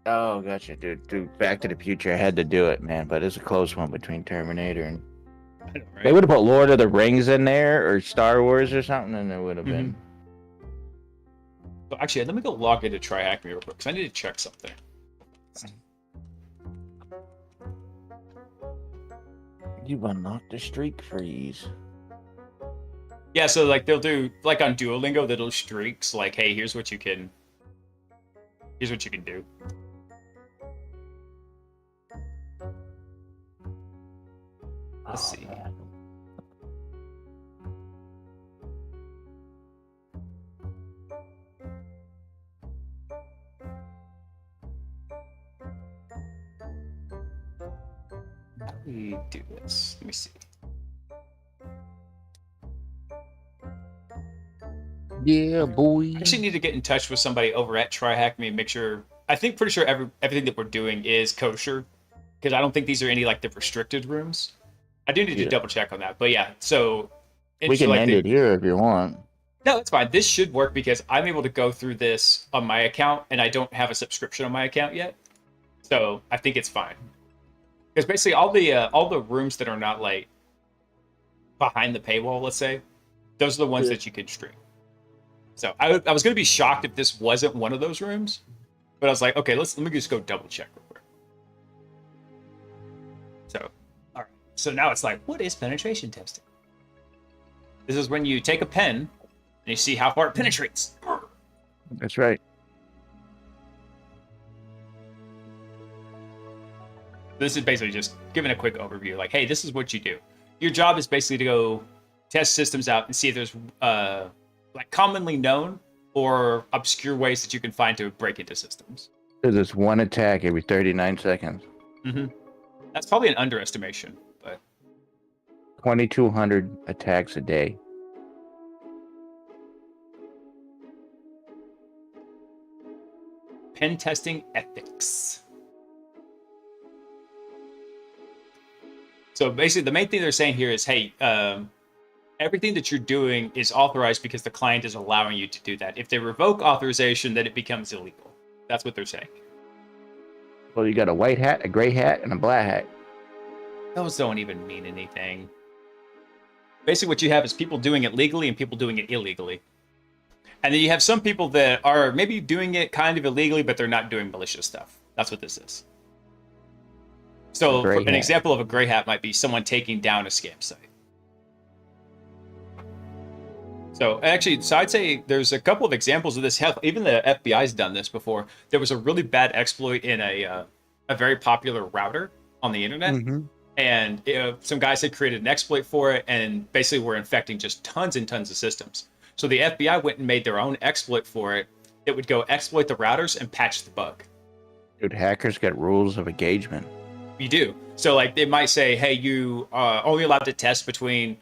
Oh, gotcha, dude. Back to the Future. I had to do it, man. But it's a close one between Terminator and. I know, right? They would have put Lord of the Rings in there or Star Wars or something, and it would have been. So actually, let me go log into TryHackMe real quick because I need to check something. You've unlocked the streak freeze. Yeah, so like they'll do like on Duolingo, they'll do streaks. Like, hey, here's what you can do. Let's see. Man. How do we do this? Let me see. Yeah, boy. I actually need to get in touch with somebody over at TryHackMe and make sure. Pretty sure everything that we're doing is kosher, because I don't think these are any like the restricted rooms. I do need to double check on that, but yeah. So We can end it here if you want. No, it's fine. This should work because I'm able to go through this on my account, and I don't have a subscription on my account yet. So I think it's fine. Because basically all the rooms that are not like behind the paywall, let's say, those are the ones that you can stream. So I was going to be shocked if this wasn't one of those rooms, but I was like, okay, let me just go double check real quick. So, all right. So now it's like, what is penetration testing? This is when you take a pen and you see how far it penetrates. That's right. This is basically just giving a quick overview. Like, hey, this is what you do. Your job is basically to go test systems out and see if there's like commonly known or obscure ways that you can find to break into systems. There's this one attack every 39 seconds. Mm-hmm. That's probably an underestimation, but 2,200 attacks a day. pen testing ethics. So basically, the main thing they're saying here is, hey, everything that you're doing is authorized because the client is allowing you to do that. If they revoke authorization, then it becomes illegal. That's what they're saying. Well, you got a white hat, a gray hat, and a black hat. Those don't even mean anything. Basically, what you have is people doing it legally and people doing it illegally. And then you have some people that are maybe doing it kind of illegally, but they're not doing malicious stuff. That's what this is. So an example of a gray hat might be someone taking down a scam site. So actually, I'd say there's a couple of examples of this. Even the FBI's done this before. There was a really bad exploit in a very popular router on the internet. Mm-hmm. And some guys had created an exploit for it and basically were infecting just tons and tons of systems. So the FBI went and made their own exploit for it. It would go exploit the routers and patch the bug. Dude, hackers got rules of engagement. You do. So like they might say, hey, you are only allowed to test between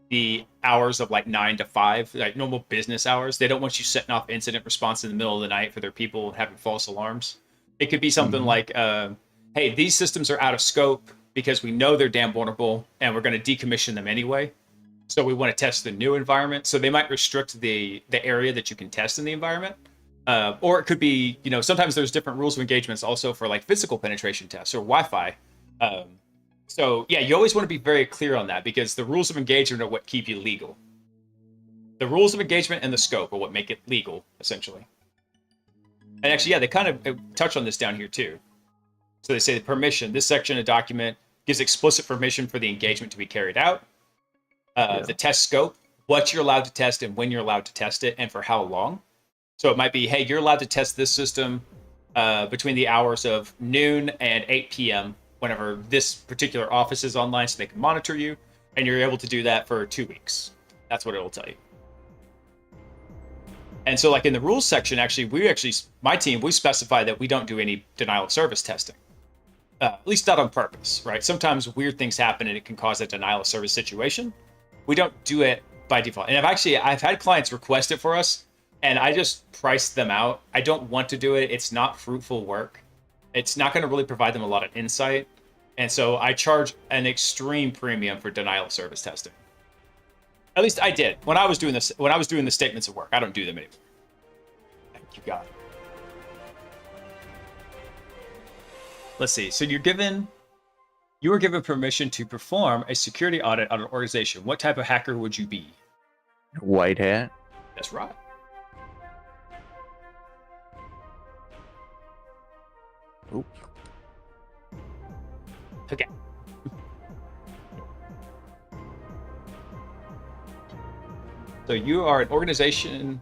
the hours of like 9 to 5, like normal business hours. They don't want you setting off incident response in the middle of the night for their people having false alarms. It could be something like, hey, these systems are out of scope because we know they're damn vulnerable and we're going to decommission them anyway. So we want to test the new environment. So they might restrict the area that you can test in the environment. Or it could be, sometimes there's different rules of engagements also for like physical penetration tests or Wi-Fi. So yeah, you always want to be very clear on that because the rules of engagement are what keep you legal. The rules of engagement and the scope are what make it legal, essentially. And actually, yeah, they kind of touch on this down here too. So they say the permission, this section of document gives explicit permission for the engagement to be carried out. The test scope, what you're allowed to test and when you're allowed to test it and for how long. So it might be, hey, you're allowed to test this system between the hours of noon and 8 p.m. whenever this particular office is online so they can monitor you. And you're able to do that for 2 weeks. That's what it'll tell you. And so like in the rules section, my team, we specify that we don't do any denial of service testing. At least not on purpose, right? Sometimes weird things happen and it can cause a denial of service situation. We don't do it by default. And I've had clients request it for us and I just priced them out. I don't want to do it. It's not fruitful work. It's not going to really provide them a lot of insight. And so I charge an extreme premium for denial of service testing. At least I did when I was doing this. When I was doing the statements of work, I don't do them anymore. Thank you, God. Let's see. So you were given permission to perform a security audit on an organization. What type of hacker would you be? White hat. That's right. Oops. Okay. So you are an organization,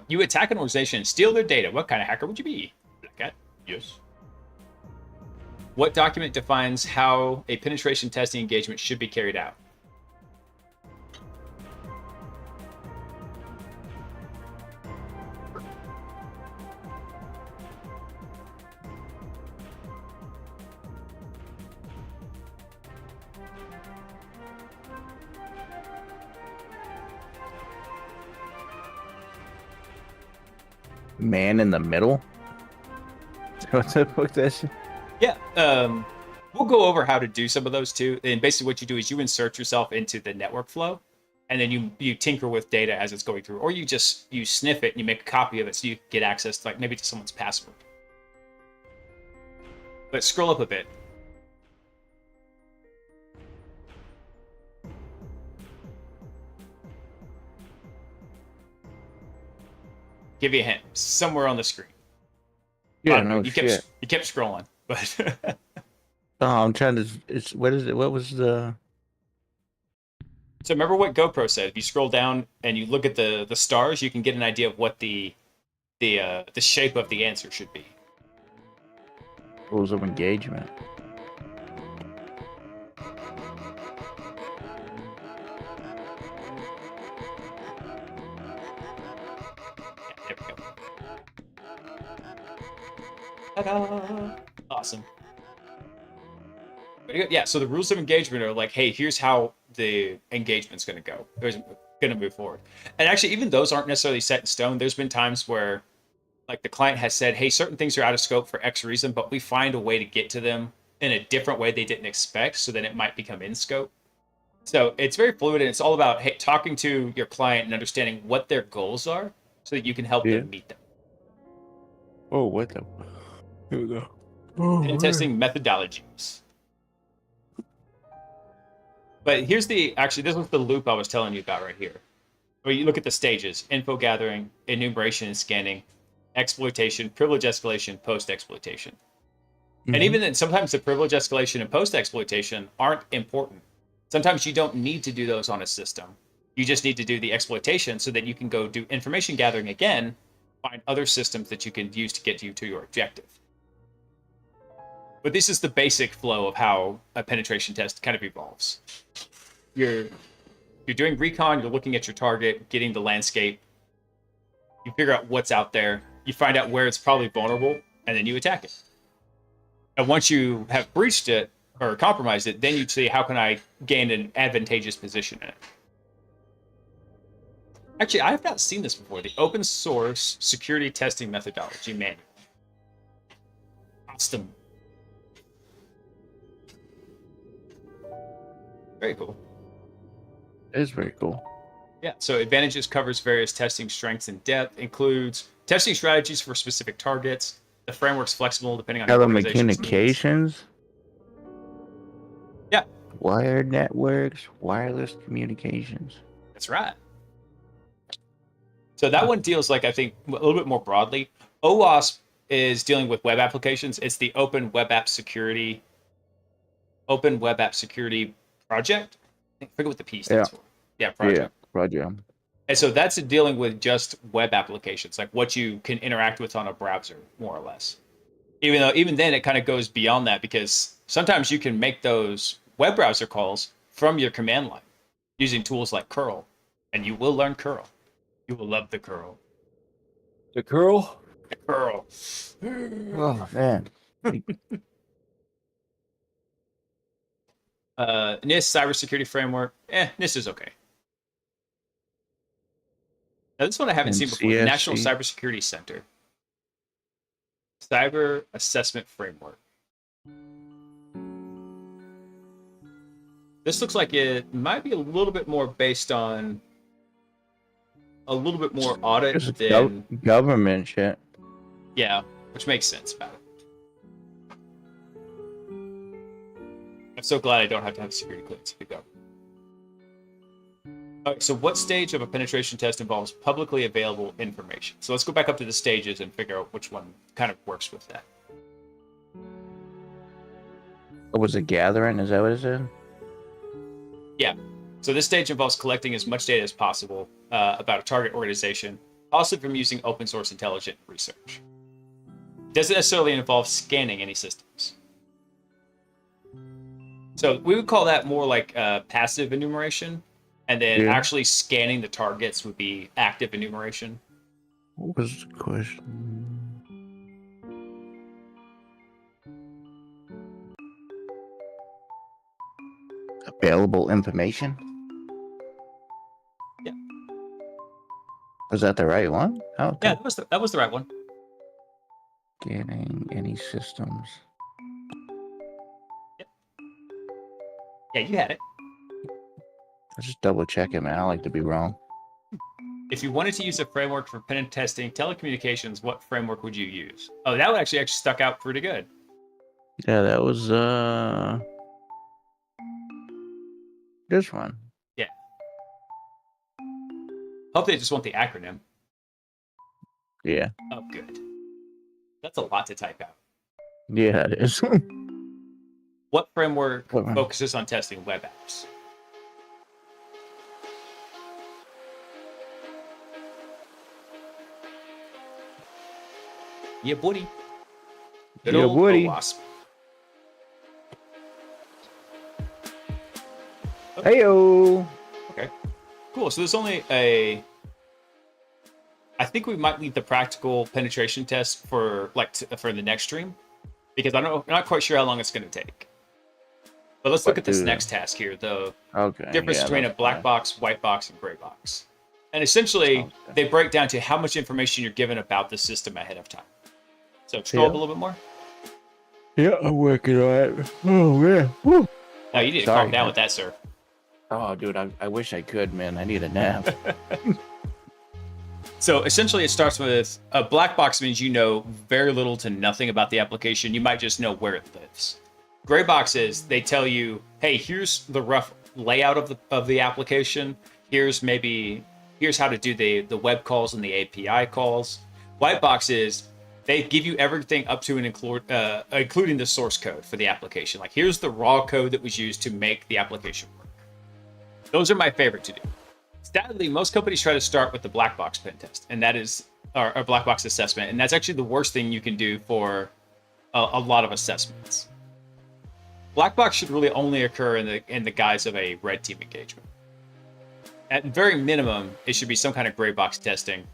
you attack an organization and steal their data. What kind of hacker would you be? Black hat? Yes. What document defines how a penetration testing engagement should be carried out? Man in the middle? What's the fuck that shit? Yeah, we'll go over how to do some of those too. And basically what you do is you insert yourself into the network flow and then you tinker with data as it's going through, or you sniff it and you make a copy of it so you get access to maybe to someone's password. But scroll up a bit. Give you a hint. Somewhere on the screen. Yeah, no you shit. You kept scrolling, but Oh, I'm trying to. What is it? What was the? So remember what GoPro said. If you scroll down and you look at the stars, you can get an idea of what the shape of the answer should be. Rules of engagement. There we go. Ta-da! Awesome. Yeah, so the rules of engagement are like, hey, here's how the engagement's going to go. It's going to move forward. And actually, even those aren't necessarily set in stone. There's been times where like the client has said, hey, certain things are out of scope for X reason, but we find a way to get to them in a different way they didn't expect, so then it might become in scope. So it's very fluid, and it's all about talking to your client and understanding what their goals are so that you can help them meet them. Oh, what the? Here we go. Oh, Pen testing methodologies. But here's actually, this was the loop I was telling you about right here. Where you look at the stages: info gathering, enumeration and scanning, exploitation, privilege escalation, post-exploitation. And even then, sometimes the privilege escalation and post-exploitation aren't important. Sometimes you don't need to do those on a system. You just need to do the exploitation so that you can go do information gathering again, find other systems that you can use to get you to your objective. But this is the basic flow of how a penetration test kind of evolves. You're doing recon, you're looking at your target, getting the landscape. You figure out what's out there. You find out where it's probably vulnerable, and then you attack it. And once you have breached it or compromised it, then you say, how can I gain an advantageous position in it? Actually, I have not seen this before. The open source security testing methodology manual. Awesome. Very cool. It is very cool. Yeah, so advantages covers various testing strengths and depth, includes testing strategies for specific targets. The framework's flexible depending on your organization's Telecommunications. Yeah. Wired networks, wireless communications. That's right. So that one deals, like, I think, a little bit more broadly. OWASP is dealing with web applications. It's the Open Web App Security Project. I forget what the P stands for. Yeah, project. Yeah, project. And so that's dealing with just web applications, like what you can interact with on a browser, more or less. Even then, it kind of goes beyond that, because sometimes you can make those web browser calls from your command line using tools like curl, and you will learn curl. You will love the curl. The curl? The curl. Oh, man. NIST cybersecurity framework. NIST is okay. Now, this one I haven't seen before. The National Cybersecurity Center. Cyber Assessment Framework. This looks like it might be a little bit more based on a little bit more audit than government shit. Yeah, which makes sense about it. I'm so glad I don't have to have security clearance to go. All right, so what stage of a penetration test involves publicly available information? So let's go back up to the stages and figure out which one kind of works with that. What was it, gathering? Is that what it said? Yeah. So this stage involves collecting as much data as possible about a target organization, also from using open source intelligent research. It doesn't necessarily involve scanning any systems. So we would call that more like passive enumeration, and then actually scanning the targets would be active enumeration. What was the question? Available information? Yeah. Was that the right one? Oh, okay. Yeah, that was the right one. Getting any systems. Yep. Yeah, you had it. I just double check it, man. I like to be wrong. If you wanted to use a framework for pen testing telecommunications, what framework would you use? Oh, that one actually stuck out pretty good. Yeah, that was this one. Yeah. Hope they just want the acronym. Yeah. Oh, good. That's a lot to type out. Yeah, it is. What framework focuses on testing web apps? Yeah, buddy. Good old OWASP. Okay. Heyo. Okay. Cool. So there's only I think we might leave the practical penetration test for for the next stream, because I'm not quite sure how long it's going to take. But let's look at this next task here, the difference between a black box, white box, and gray box. And essentially, they break down to how much information you're given about the system ahead of time. So scroll up a little bit more. Yeah, I'm working on it. Oh, man. Woo. No, you need to calm down with that, sir. Oh, dude, I wish I could, man. I need a nap. So essentially, it starts with a black box means you know very little to nothing about the application. You might just know where it lives. Gray boxes, they tell you, hey, here's the rough layout of the application. Here's how to do the web calls and the API calls. White boxes, they give you everything up to and including the source code for the application. Like, here's the raw code that was used to make the application work. Those are my favorite to do. Sadly, most companies try to start with the black box pen test, and that is our black box assessment, and that's actually the worst thing you can do for a lot of assessments. Black box should really only occur in the guise of a red team engagement. At very minimum, it should be some kind of gray box testing,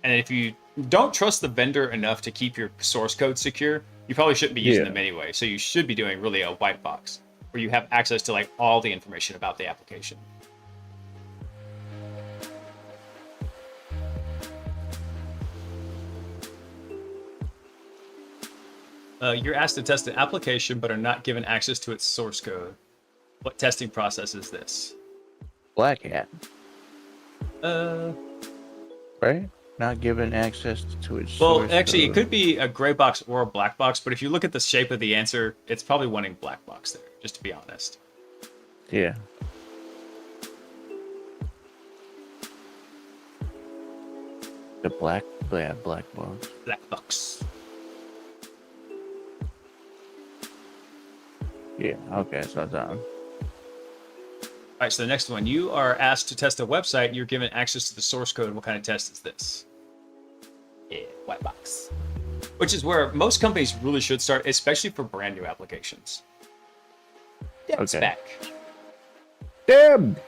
and if you don't trust the vendor enough to keep your source code secure, you probably shouldn't be using them anyway. So you should be doing really a white box, where you have access to like all the information about the application. You're asked to test an application, but are not given access to its source code. What testing process is this? Black hat. Right? Not given access to its Well, source actually, code. it could be a gray box or a black box, but if you look at the shape of the answer, it's probably wanting black box there, just to be honest. Yeah. The black box. Black box. Yeah, okay, so it's on. All right, so the next one. You are asked to test a website. You're given access to the source code. What kind of test is this? Yeah, white box. Which is where most companies really should start, especially for brand new applications. Deb's back. Deb!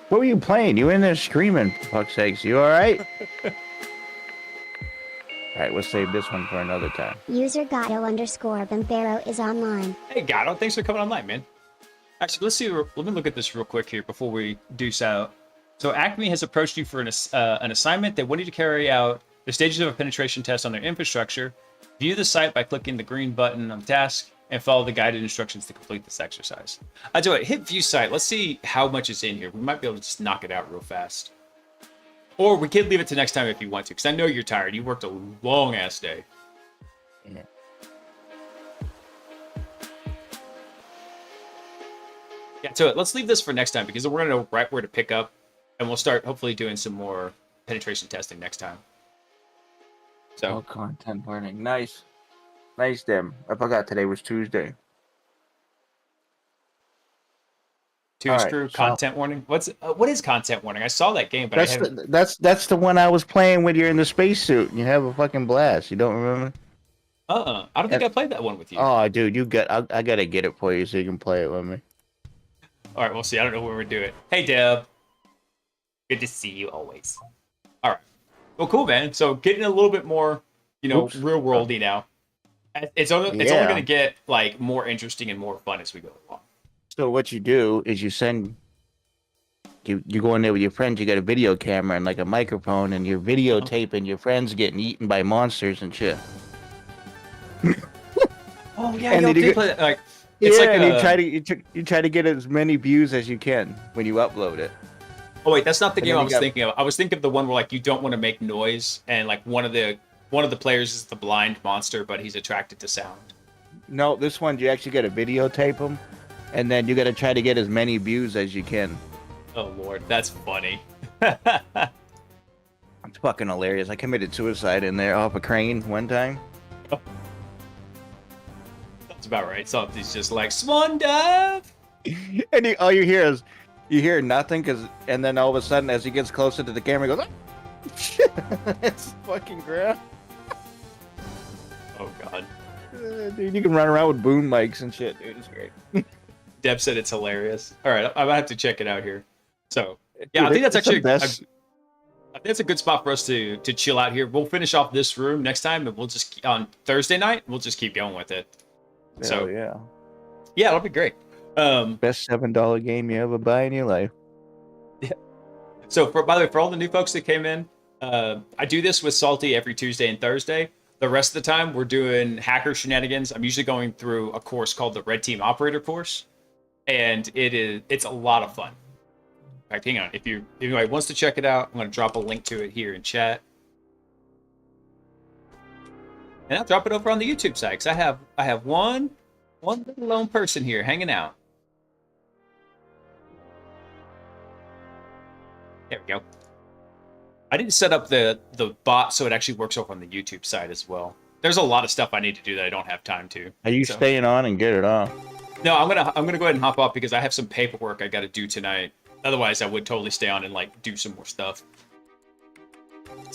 What were you playing? You in there screaming, for fuck's sakes. You alright? Alright, we'll save this one for another time. User Gato_Bambero is online. Hey, Gato, thanks for coming online, man. Actually, let me look at this real quick here before we deuce out. So Acme has approached you for an assignment. They want you to carry out the stages of a penetration test on their infrastructure. View the site by clicking the green button on task and follow the guided instructions to complete this exercise. I do it. Hit view site. Let's see how much is in here. We might be able to just knock it out real fast. Or we could leave it to next time if you want to, because I know you're tired. You worked a long-ass day. Yeah. Yeah, so let's leave this for next time, because we're going to know right where to pick up, and we'll start hopefully doing some more penetration testing next time. So, content warning. Nice. Nice, Dem. I forgot today was Tuesday. Screw content warning. What is content warning? I saw that game, but that's the one I was playing when you're in the spacesuit and you have a fucking blast. You don't remember? I don't think I played that one with you. Oh, dude, I gotta get it for you so you can play it with me. All right, we'll see. I don't know when we're do it. Hey, Deb. Good to see you always. All right. Well, cool, man. So getting a little bit more, real worldy now. It's only going to get like more interesting and more fun as we go along. So what you do is you go in there with your friends. You got a video camera and like a microphone, and you're videotaping your friends getting eaten by monsters and shit. Oh yeah, and you play that. Like, it's like you try to get as many views as you can when you upload it. Oh wait, that's not the game I was thinking of. I was thinking of the one where like you don't want to make noise, and like one of the players is the blind monster, but he's attracted to sound. No, this one you actually got to videotape them, and then you got to try to get as many views as you can. Oh lord, that's funny. It's fucking hilarious. I committed suicide in there off a crane one time. Oh. That's about right. Something's just like swan dive, and all you hear is nothing, and then all of a sudden, as he gets closer to the camera, he goes, oh, shit, it's fucking ground. Oh god. Dude, you can run around with boom mics and shit, dude. It's great. Deb said it's hilarious. All right, I might have to check it out here. So, yeah, I think that's actually I think that's a good spot for us to chill out here. We'll finish off this room next time, and we'll just on Thursday night, we'll just keep going with it. So yeah, that'll be great. Best $7 game you ever buy in your life. Yeah. So by the way, for all the new folks that came in, I do this with Salty every Tuesday and Thursday. The rest of the time, we're doing hacker shenanigans. I'm usually going through a course called the Red Team Operator course, and it's a lot of fun. In fact, hang on. If anybody wants to check it out, I'm going to drop a link to it here in chat. And I'll drop it over on the YouTube side, because I have one little lone person here hanging out. There we go. I didn't set up the bot so it actually works over on the YouTube side as well. There's a lot of stuff I need to do that I don't have time to. Are you staying on and get it off? No, I'm gonna go ahead and hop off because I have some paperwork I got to do tonight. Otherwise, I would totally stay on and like do some more stuff.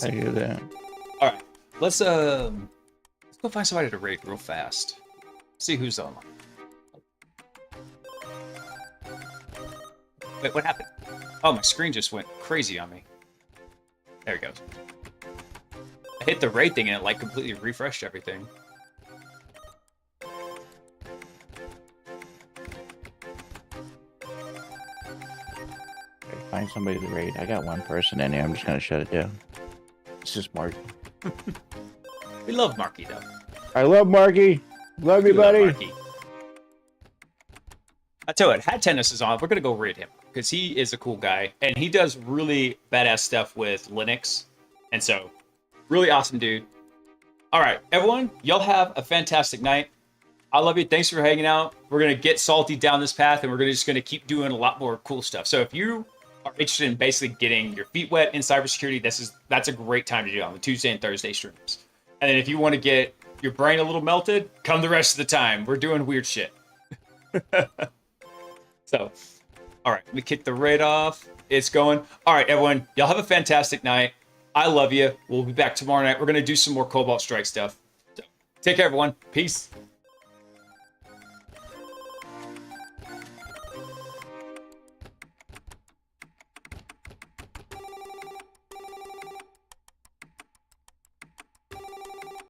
I hear that. All right, let's go find somebody to raid real fast. See who's on. Wait, what happened? Oh, my screen just went crazy on me. There it goes. I hit the raid thing and it like completely refreshed everything. Find somebody to raid. I got one person in here. I'm just gonna shut it down. It's just Marky. We love Marky though. I love Marky. Love you, buddy. Marky. I tell you what, Hat Tennis is on. We're gonna go raid him because he is a cool guy and he does really badass stuff with Linux, and so really awesome dude. All right, everyone, y'all have a fantastic night. I love you. Thanks for hanging out. We're gonna get Salty down this path, and we're just gonna keep doing a lot more cool stuff. So if you are interested in basically getting your feet wet in cybersecurity, that's a great time to do it on the Tuesday and Thursday streams. And then if you want to get your brain a little melted, come the rest of the time. We're doing weird shit. So, all right, let me kick the raid off. It's going. All right, everyone, y'all have a fantastic night. I love you. We'll be back tomorrow night. We're going to do some more Cobalt Strike stuff. So, take care, everyone. Peace.